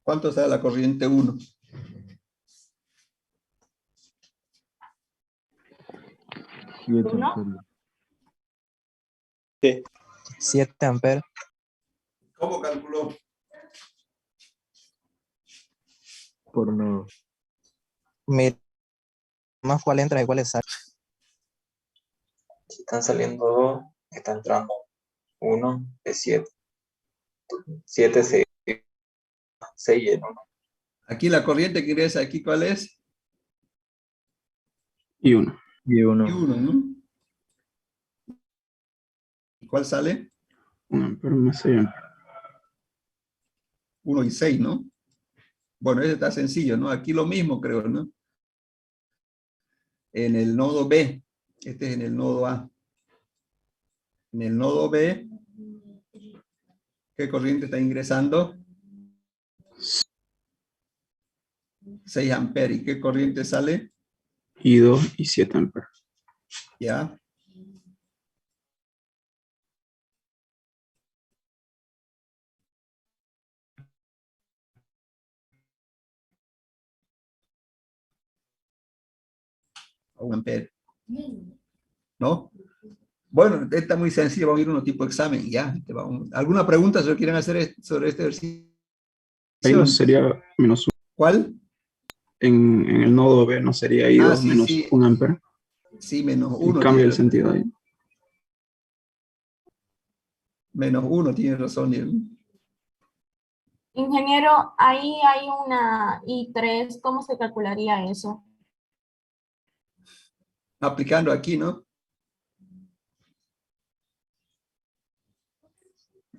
¿Cuánto sale la corriente 1? ¿1? 7 amperes. ¿Cómo calculó? Por nodo. Mira, más cuál entra y cuál sale. Si están saliendo dos, está entrando uno de 7. 7 se llena. Aquí la corriente que ingresa aquí, ¿cuál es? I1. I1, ¿no? ¿Y cuál sale? 1 ampere más 6 amperes. 1 y 6, ¿no? Bueno, ese está sencillo, ¿no? Aquí lo mismo, creo, ¿no? En el nodo B. Este es en el nodo A. En el nodo B, ¿qué corriente está ingresando? 6 amperes. ¿Y qué corriente sale? I2 y 7 amperes. Ya. A 1 ampere. ¿No? Bueno, está muy sencillo. Vamos a ir a un tipo de examen. Ya. ¿Alguna pregunta si quieren hacer sobre este ejercicio? Ahí no sería menos 1. ¿Cuál? En el nodo B no sería I2 sí, menos sí. 1 ampere. Sí, menos Y 1. cambia el sentido ahí. Menos 1, tiene razón. Ingeniero, ahí hay una I3, ¿cómo se calcularía eso? Aplicando aquí, ¿no?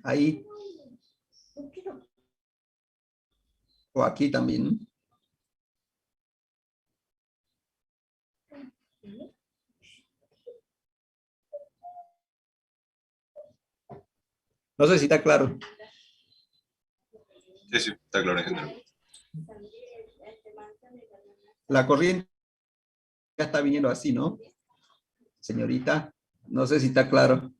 Ahí. O aquí también, ¿no? No sé si está claro. Sí, sí, está claro, ingeniero. La corriente ya está viniendo así, ¿no? Señorita, no sé si está claro.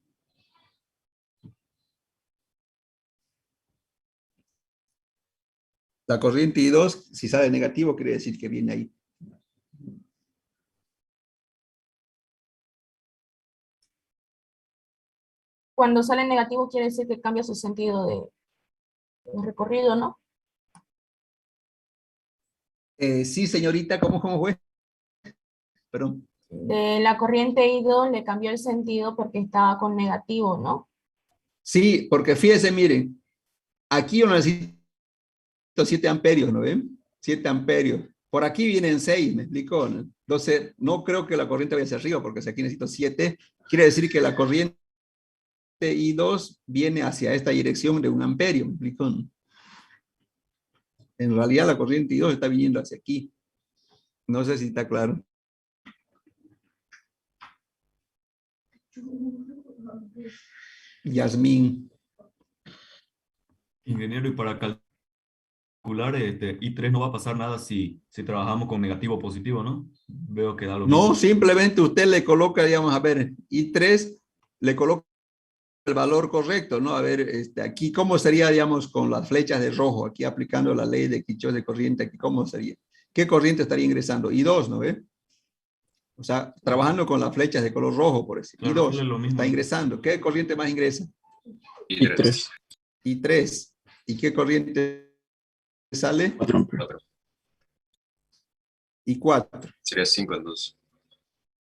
La corriente I2, si sale negativo, quiere decir que viene ahí. Cuando sale negativo quiere decir que cambia su sentido de recorrido, ¿no? Sí, señorita, ¿cómo fue? Perdón. De la corriente I2 le cambió el sentido porque estaba con negativo, ¿no? Sí, porque fíjese, miren, aquí yo necesito 7 amperios, ¿no ven? 7 amperios. Por aquí vienen 6, ¿me explico? ¿No? Entonces, no creo que la corriente vaya hacia arriba, porque si aquí necesito 7, quiere decir que la corriente este I2 viene hacia esta dirección de 1 amperio, ¿me explico? En realidad la corriente I2 está viniendo hacia aquí. No sé si está claro. Yasmín. Ingeniero, y para calcular I3 no va a pasar nada si trabajamos con negativo o positivo, ¿no? Veo que da lo mismo. No, simplemente usted le coloca, digamos, a ver, I3, le coloca el valor correcto, ¿no? A ver, aquí, ¿cómo sería, digamos, con las flechas de rojo? Aquí aplicando la ley de Kirchhoff de corriente, aquí, ¿cómo sería? ¿Qué corriente estaría ingresando? I2, ¿no ve? O sea, trabajando con las flechas de color rojo, por decir. Claro, I2 lo mismo. está ingresando. ¿Qué corriente más ingresa? I3. I3. ¿Y qué corriente sale? 4 amperes. I4. Sería 5 entonces.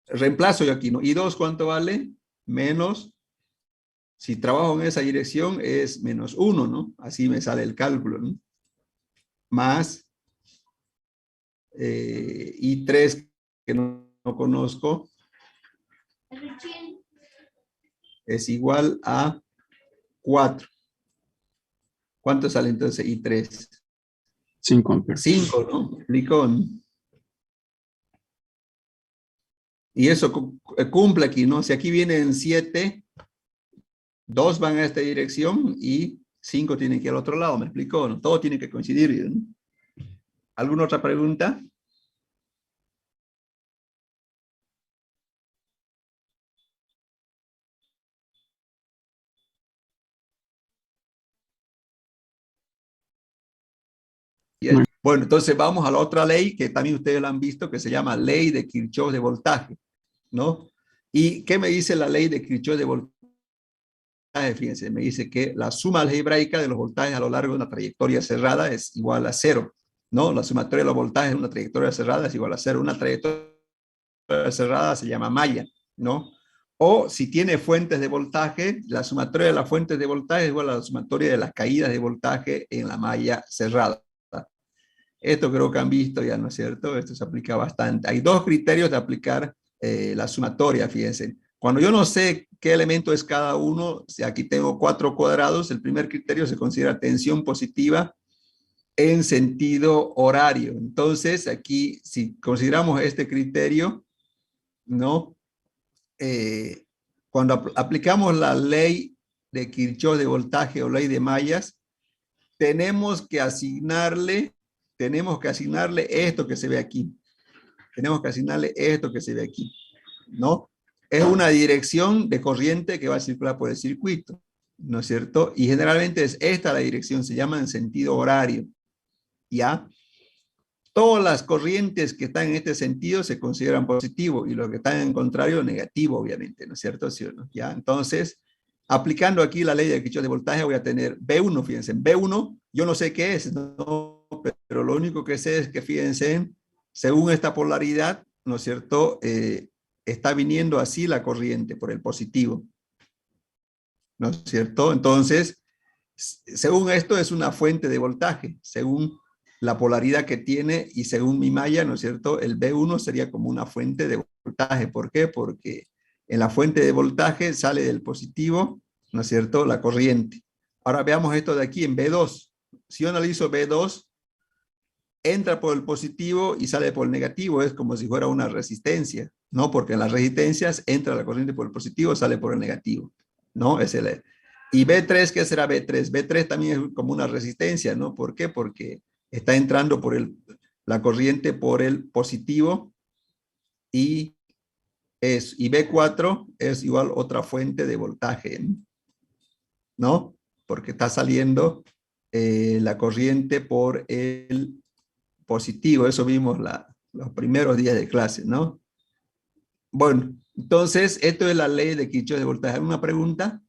Reemplazo yo aquí, ¿no? I2, ¿cuánto vale? Menos. Si trabajo en esa dirección es menos 1, ¿no? Así me sale el cálculo, ¿no? Más I3, que no conozco, es igual a 4. ¿Cuánto sale entonces I3? 5 amperes. 5, ¿no? Licón. Y eso cumple aquí, ¿no? Si aquí vienen 7, 2 van a esta dirección y 5 tienen que ir al otro lado, ¿me explico? ¿No? Todo tiene que coincidir, ¿no? ¿Alguna otra pregunta? Bien. Bueno, entonces vamos a la otra ley que también ustedes la han visto, que se llama ley de Kirchhoff de voltaje, ¿no? ¿Y qué me dice la ley de Kirchhoff de voltaje? Fíjense, me dice que la suma algebraica de los voltajes a lo largo de una trayectoria cerrada es igual a 0, ¿no? La sumatoria de los voltajes en una trayectoria cerrada es igual a 0. Una trayectoria cerrada se llama malla, ¿no? O si tiene fuentes de voltaje, la sumatoria de las fuentes de voltaje es igual a la sumatoria de las caídas de voltaje en la malla cerrada. Esto creo que han visto ya, ¿no es cierto? Esto se aplica bastante. Hay 2 criterios de aplicar la sumatoria, fíjense. Cuando yo no sé qué elemento es cada uno, si aquí tengo 4 cuadrados, el primer criterio se considera tensión positiva en sentido horario. Entonces, aquí, si consideramos este criterio, ¿no? Cuando aplicamos la ley de Kirchhoff de voltaje o ley de mallas, tenemos que asignarle esto que se ve aquí. Tenemos que asignarle esto que se ve aquí, ¿no? Es una dirección de corriente que va a circular por el circuito, ¿no es cierto? Y generalmente es esta la dirección, se llama en sentido horario, ¿ya? Todas las corrientes que están en este sentido se consideran positivo y los que están en contrario negativo, obviamente, ¿no es cierto? ¿Sí o no? ¿Ya? Entonces, aplicando aquí la ley de Kirchhoff de voltaje voy a tener B1, fíjense, B1 yo no sé qué es, ¿no? Pero lo único que sé es que, fíjense, según esta polaridad, ¿no es cierto? Está viniendo así la corriente por el positivo, ¿no es cierto? Entonces, según esto es una fuente de voltaje, según la polaridad que tiene y según mi malla, ¿no es cierto? El B1 sería como una fuente de voltaje. ¿Por qué? Porque en la fuente de voltaje sale del positivo, ¿no es cierto? La corriente. Ahora veamos esto de aquí en B2. Si yo analizo B2, entra por el positivo y sale por el negativo. Es como si fuera una resistencia, ¿no? Porque en las resistencias entra la corriente por el positivo, sale por el negativo, ¿no? Y B3, ¿qué será B3? B3 también es como una resistencia, ¿no? ¿Por qué? Porque está entrando por la corriente por el positivo y B4 es igual otra fuente de voltaje, ¿no? Porque está saliendo la corriente por el positivo. Eso vimos los primeros días de clase, ¿no? Bueno, entonces esto es la ley de Kirchhoff de voltaje. ¿Alguna pregunta?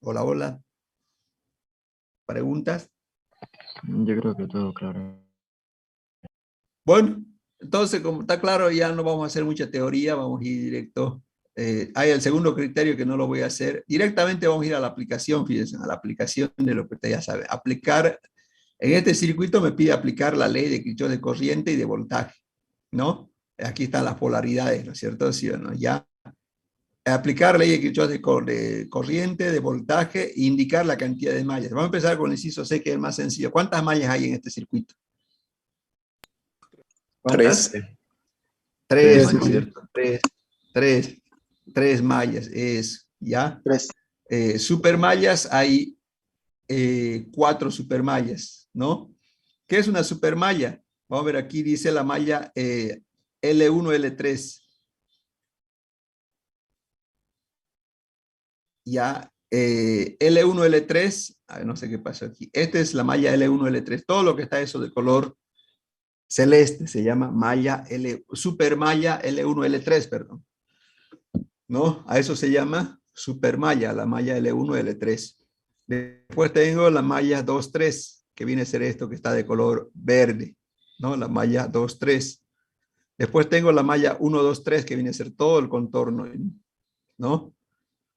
Hola, hola. ¿Preguntas? Yo creo que todo claro. Bueno, entonces como está claro ya no vamos a hacer mucha teoría, vamos a ir directo. Hay el segundo criterio que no lo voy a hacer. Directamente vamos a ir a la aplicación, fíjense, a la aplicación de lo que usted ya sabe. Aplicar, en este circuito me pide aplicar la ley de Kirchhoff de corriente y de voltaje, ¿no? aquí están las polaridades, ¿no es cierto? ¿Sí o no? Ya. Aplicar ley de Kirchhoff de corriente, de voltaje, e indicar la cantidad de mallas. Vamos a empezar con el inciso C, que es el más sencillo. ¿Cuántas mallas hay en este circuito? Tres. Tres, ¿no es cierto? Tres mallas es, ¿ya? Tres. Supermallas hay 4 supermallas, ¿no? ¿Qué es una supermalla? Vamos a ver, aquí dice la malla L1, L3. Ya, L1, L3, a ver, no sé qué pasó aquí. Esta es la malla L1, L3. Todo lo que está eso de color celeste se llama malla supermalla L1, L3, perdón. ¿No? A eso se llama supermalla, la malla L1, L3. Después tengo la malla 2, 3, que viene a ser esto que está de color verde, ¿no? La malla 2, 3. Después tengo la malla 1, 2, 3, que viene a ser todo el contorno, ¿no?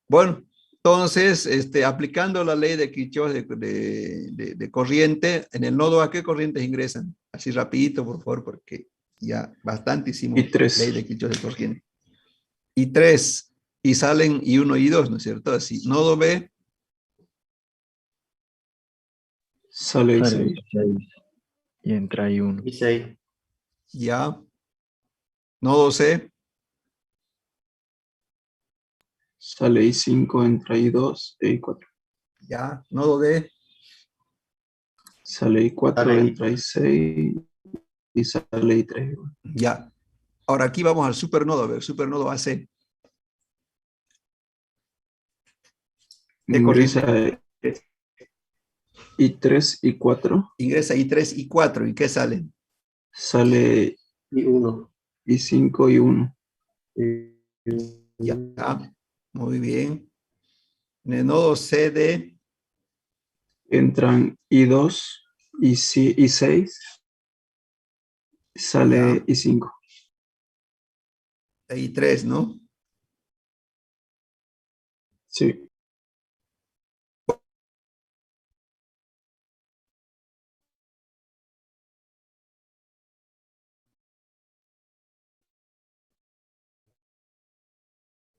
Bueno, entonces, aplicando la ley de Kirchhoff de corriente, en el nodo A, ¿qué corrientes ingresan? Así rapidito, por favor, porque ya bastante hicimos ley de Kirchhoff de corriente. Y 3, y salen I1 y I2, ¿no es cierto? Así, nodo B. Sale Sale I6. y entra I1. I6. Ya. Nodo C. Sale I5, entra I2 e I4. Ya. Nodo D. Sale I4, Sale entra I6 y sale I3. Ya. Ahora aquí vamos al supernodo, a ver, supernodo AC. Ingresa I3, I4. Ingresa I3, I4. ¿Y qué sale? Sale I1. I5, I1. Ya. Muy bien. En el nodo CD. Entran I2, I6. Sale I5. I3, ¿no? Sí.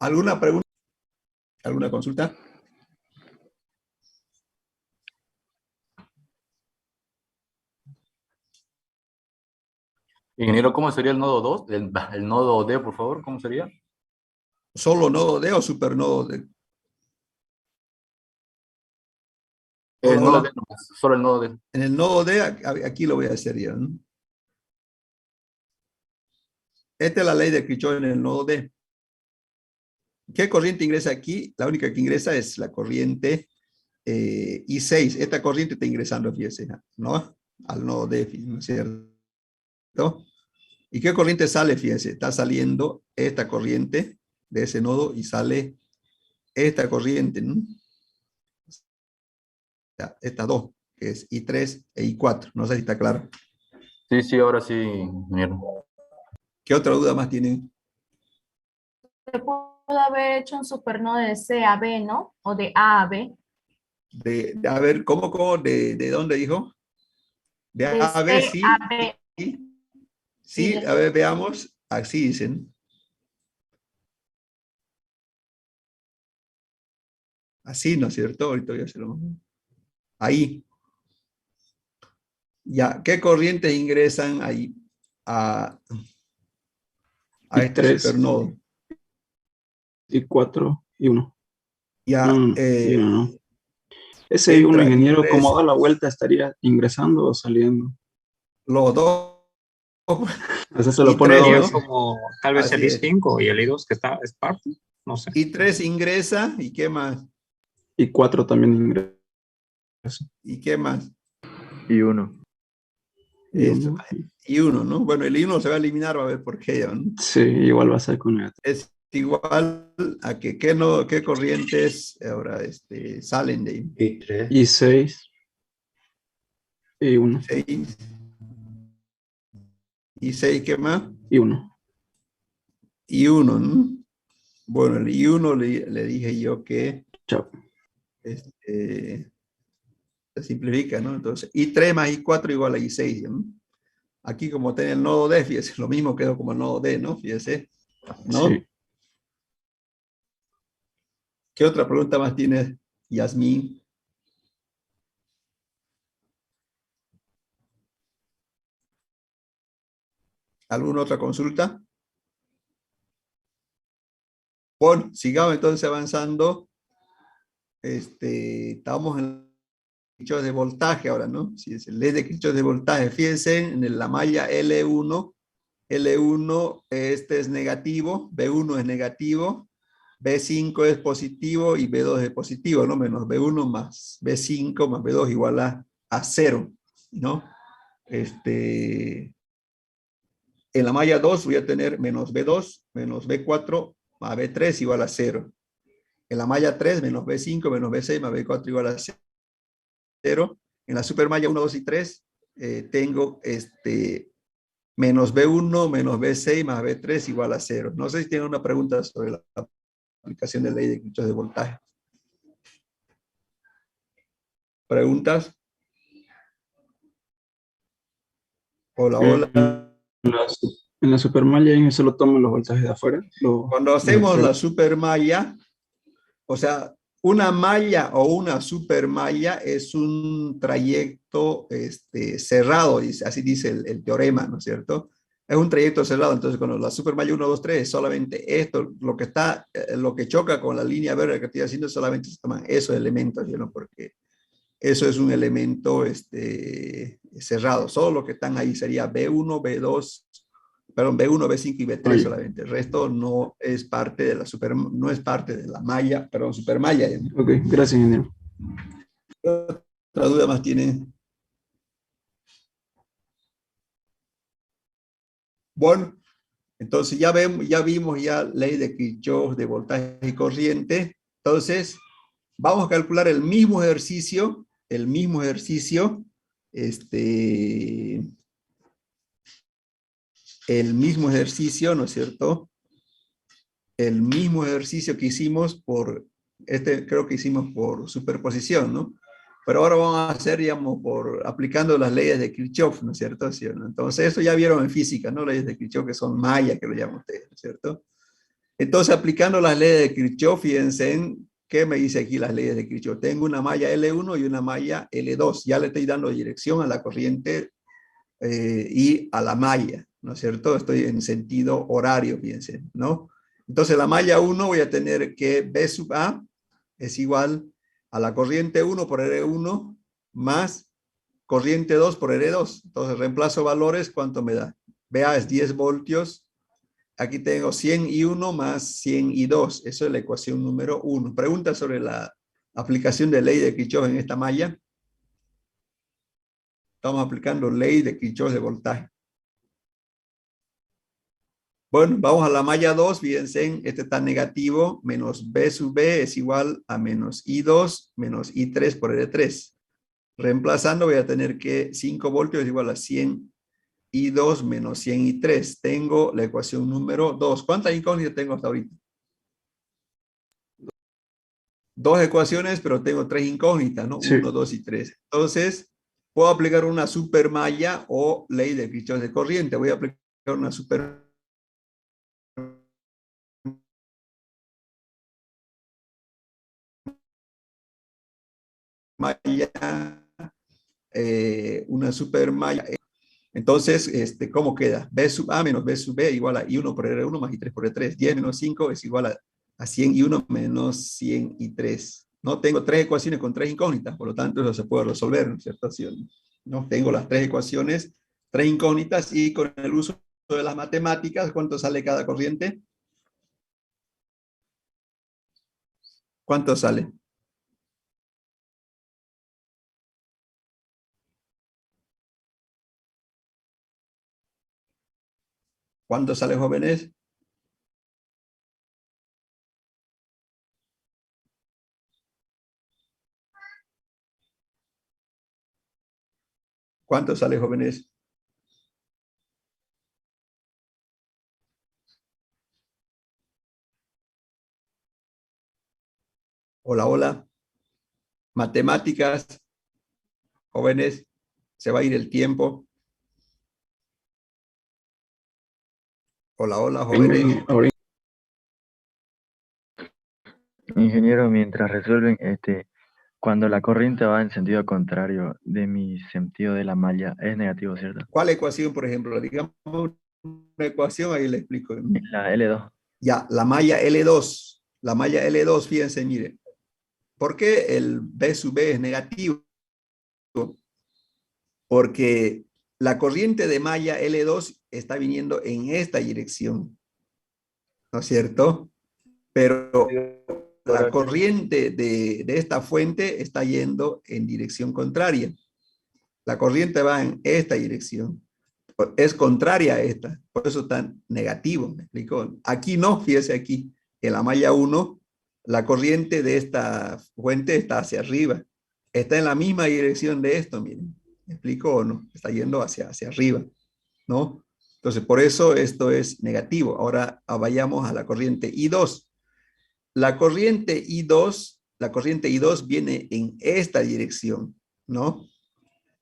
¿Alguna pregunta? ¿Alguna consulta? Ingeniero, ¿cómo sería el nodo 2? El nodo D, por favor, ¿cómo sería? ¿Solo nodo D o supernodo D? El Hola, nodo hola. D, nomás, solo el nodo D. En el nodo D, aquí lo voy a hacer yo, ¿no? Esta es la ley de Kirchhoff en el nodo D. ¿Qué corriente ingresa aquí? La única que ingresa es la corriente I6. Esta corriente está ingresando, fíjese, ¿no? Al nodo D, ¿no es cierto? ¿Y qué corriente sale? Fíjense, está saliendo esta corriente de ese nodo y sale esta corriente, ¿no? Estas dos, que es I3 e I4. No sé si está claro. Sí, sí, ahora sí, ingeniero. ¿Qué otra duda más tienen? Se pudo haber hecho un supernodo de C a B, ¿no? O de A a B. A ver, ¿cómo? ¿De dónde dijo? De A a B, C sí. a B. Sí, a ver, veamos. Así dicen. Así, ¿no es cierto? Ahorita voy a hacerlo. Ahí. Ya, ¿qué corrientes ingresan ahí a este I3, supernodo? I4, I1. Ya, I1. Ese I1, ingeniero, como da la vuelta, ¿estaría ingresando o saliendo? Los dos. Ese se lo pone dos veces. Como tal vez el I5 y el I2 que está, es parte, no sé. I3 ingresa, ¿y qué más? I4 también ingresa. ¿Y qué más? I1. Eso. I1, ¿no? Bueno, el I1 se va a eliminar, va a ver por qué, ¿no? Sí, igual va a ser con el. Es igual a que qué corrientes ahora salen de ahí. I6. I1. 6. I6, ¿qué más? I1. I1, ¿no? Bueno, el I1 le dije yo que se simplifica, ¿no? Entonces, I3 más I4 igual a I6, ¿no? Aquí como tiene el nodo D, fíjese, lo mismo quedó como el nodo D, ¿no? Fíjese, ¿no? Sí. ¿Qué otra pregunta más tiene Yasmín? ¿Alguna otra consulta? Bueno, sigamos entonces avanzando. Estamos en Kirchhoff de voltaje ahora, ¿no? Si es el ley de Kirchhoff de voltaje. Fíjense en la malla L1. L1, este es negativo, B1 es negativo, B5 es positivo y B2 es positivo, ¿no? Menos B1 más B5 más B2 igual a 0, ¿no? En la malla 2 voy a tener menos B2, menos B4 más B3 igual a 0. En la malla 3, menos B5, menos B6 más B4 igual a 0. En la supermalla 1, 2 y 3, tengo menos B1, menos B6 más B3 igual a 0. No sé si tienen una pregunta sobre la aplicación de ley de Kirchhoff de voltaje. ¿Preguntas? Hola, hola. En la supermalla ahí solo toman los voltajes de afuera. Cuando hacemos la supermalla, o sea, una malla o una supermalla es un trayecto cerrado, así dice el teorema, ¿no es cierto? Es un trayecto cerrado, entonces cuando la supermalla 1, 2, 3 es solamente esto, lo que choca con la línea verde que estoy haciendo solamente se toman esos elementos, ¿no? Porque eso es un elemento cerrado, solo lo que están ahí sería B1, B2, perdón, B1, B5 y B3 solamente. El resto no es parte de no es parte de la malla, perdón, supermalla. Ok, gracias, ingeniero. ¿Otra duda más tiene? Bueno, entonces ya vimos ya ley de Kirchhoff de voltaje y corriente. Entonces, vamos a calcular el mismo ejercicio, ¿no es cierto? El mismo ejercicio que hicimos creo que hicimos por superposición, ¿no? Pero ahora vamos a hacer, digamos, aplicando las leyes de Kirchhoff, ¿no es cierto? ¿Sí o no? Entonces, eso ya vieron en física, ¿no? Leyes de Kirchhoff que son mayas, que lo llaman ustedes, ¿no es cierto? Entonces, aplicando las leyes de Kirchhoff, fíjense en qué me dice aquí las leyes de Kirchhoff. Tengo una malla L1 y una malla L2. Ya le estoy dando dirección a la corriente y a la malla, ¿no es cierto? Estoy en sentido horario, fíjense, ¿no? Entonces, la malla 1 voy a tener que B sub A es igual a la corriente 1 por R1 más corriente 2 por R2. Entonces, reemplazo valores, ¿cuánto me da? BA es 10 voltios. Aquí tengo 100 y 1 más 100 y 2. Eso es la ecuación número 1. Pregunta sobre la aplicación de ley de Kirchhoff en esta malla. Estamos aplicando ley de Kirchhoff de voltaje. Bueno, vamos a la malla 2. Fíjense, este está negativo. Menos B sub B es igual a menos I2 menos I3 por R3. Reemplazando voy a tener que 5 voltios es igual a 100 I2 menos 100 I3. Tengo la ecuación número 2. ¿Cuántas incógnitas tengo hasta ahorita? 2 ecuaciones, pero tengo 3 incógnitas, ¿no? Sí. 1, 2 y 3. Entonces, puedo aplicar una supermalla o ley de Kirchhoff de corriente. Voy a aplicar una supermalla una supermalla. Entonces, ¿cómo queda? B sub A menos B sub B igual a I1 por R1 más I3 por R3. 10 menos 5 es igual a 100 y 1 menos 100 y 3. No tengo 3 ecuaciones con 3 incógnitas, por lo tanto eso se puede resolver, ¿no es cierto? ¿No? Tengo las 3 ecuaciones, 3 incógnitas y con el uso de las matemáticas, ¿cuánto sale cada corriente? ¿Cuánto sale? ¿Cuánto sale, jóvenes? ¿Cuánto sale, jóvenes? Hola, hola. Matemáticas, jóvenes, se va a ir el tiempo. Hola, hola, jóvenes. Ingeniero, mientras resuelven, cuando la corriente va en sentido contrario de mi sentido de la malla, es negativo, ¿cierto? ¿Cuál ecuación, por ejemplo? Digamos una ecuación, ahí le explico. La L2. Ya, la malla L2. La malla L2, fíjense, miren. ¿Por qué el B sub B es negativo? Porque la corriente de malla L2 está viniendo en esta dirección, ¿no es cierto? Pero la corriente de esta fuente está yendo en dirección contraria. La corriente va en esta dirección. Es contraria a esta. Por eso está negativo, ¿me explico? Aquí no, fíjese aquí. En la malla 1, la corriente de esta fuente está hacia arriba. Está en la misma dirección de esto, miren. ¿Me explico o no? Está yendo hacia arriba, ¿no? Entonces, por eso esto es negativo. Ahora vayamos a la corriente I2. La corriente I2 viene en esta dirección, ¿no?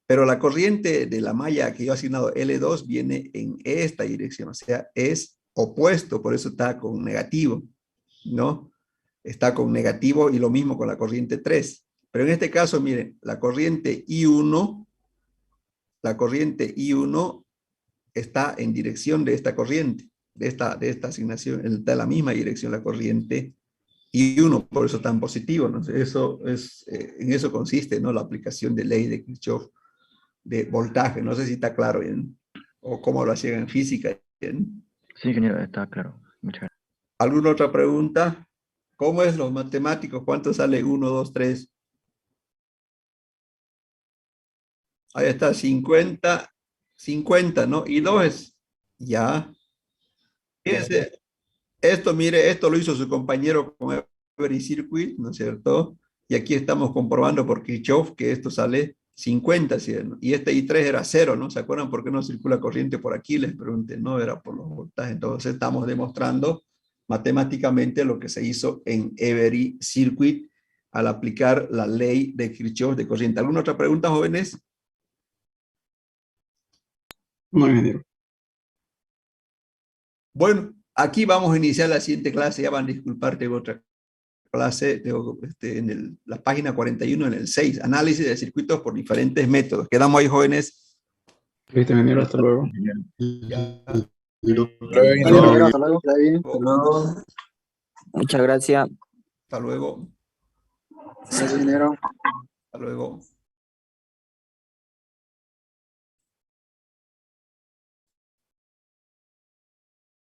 Pero la corriente de la malla que yo he asignado L2 viene en esta dirección, o sea, es opuesto, por eso está con negativo, ¿no? Está con negativo y lo mismo con la corriente 3. Pero en este caso, miren, la corriente I1 está en dirección de esta corriente, de esta asignación, está en la misma dirección la corriente I1, por eso tan positivo, ¿no? Eso es, en eso consiste, ¿no? La aplicación de ley de Kirchhoff de voltaje. No sé si está claro bien, o cómo lo hacían en física. ¿Bien? Sí, ingeniero, está claro. Muchas gracias. ¿Alguna otra pregunta? ¿Cómo es los matemáticos? ¿Cuánto sale 1, 2, 3? Ahí está, 50, 50, ¿no? Y 2 es, ya. Fíjense, esto, mire, esto lo hizo su compañero con Every Circuit, ¿no es cierto? Y aquí estamos comprobando por Kirchhoff que esto sale 50, ¿sí? Y este I3 era 0, ¿no? ¿Se acuerdan por qué no circula corriente por aquí? Les pregunté, no, era por los voltajes. Entonces estamos demostrando matemáticamente lo que se hizo en Every Circuit al aplicar la ley de Kirchhoff de corriente. ¿Alguna otra pregunta, jóvenes? No, ingeniero. Bueno, aquí vamos a iniciar la siguiente clase. Ya van a disculpar, tengo otra clase, tengo en la página 41, en el 6, análisis de circuitos por diferentes métodos. Quedamos ahí, jóvenes. Listo, ingeniero, hasta luego. Ya. Ingeniero, hasta luego. Muchas gracias. Hasta luego. Gracias, ingeniero. Hasta luego.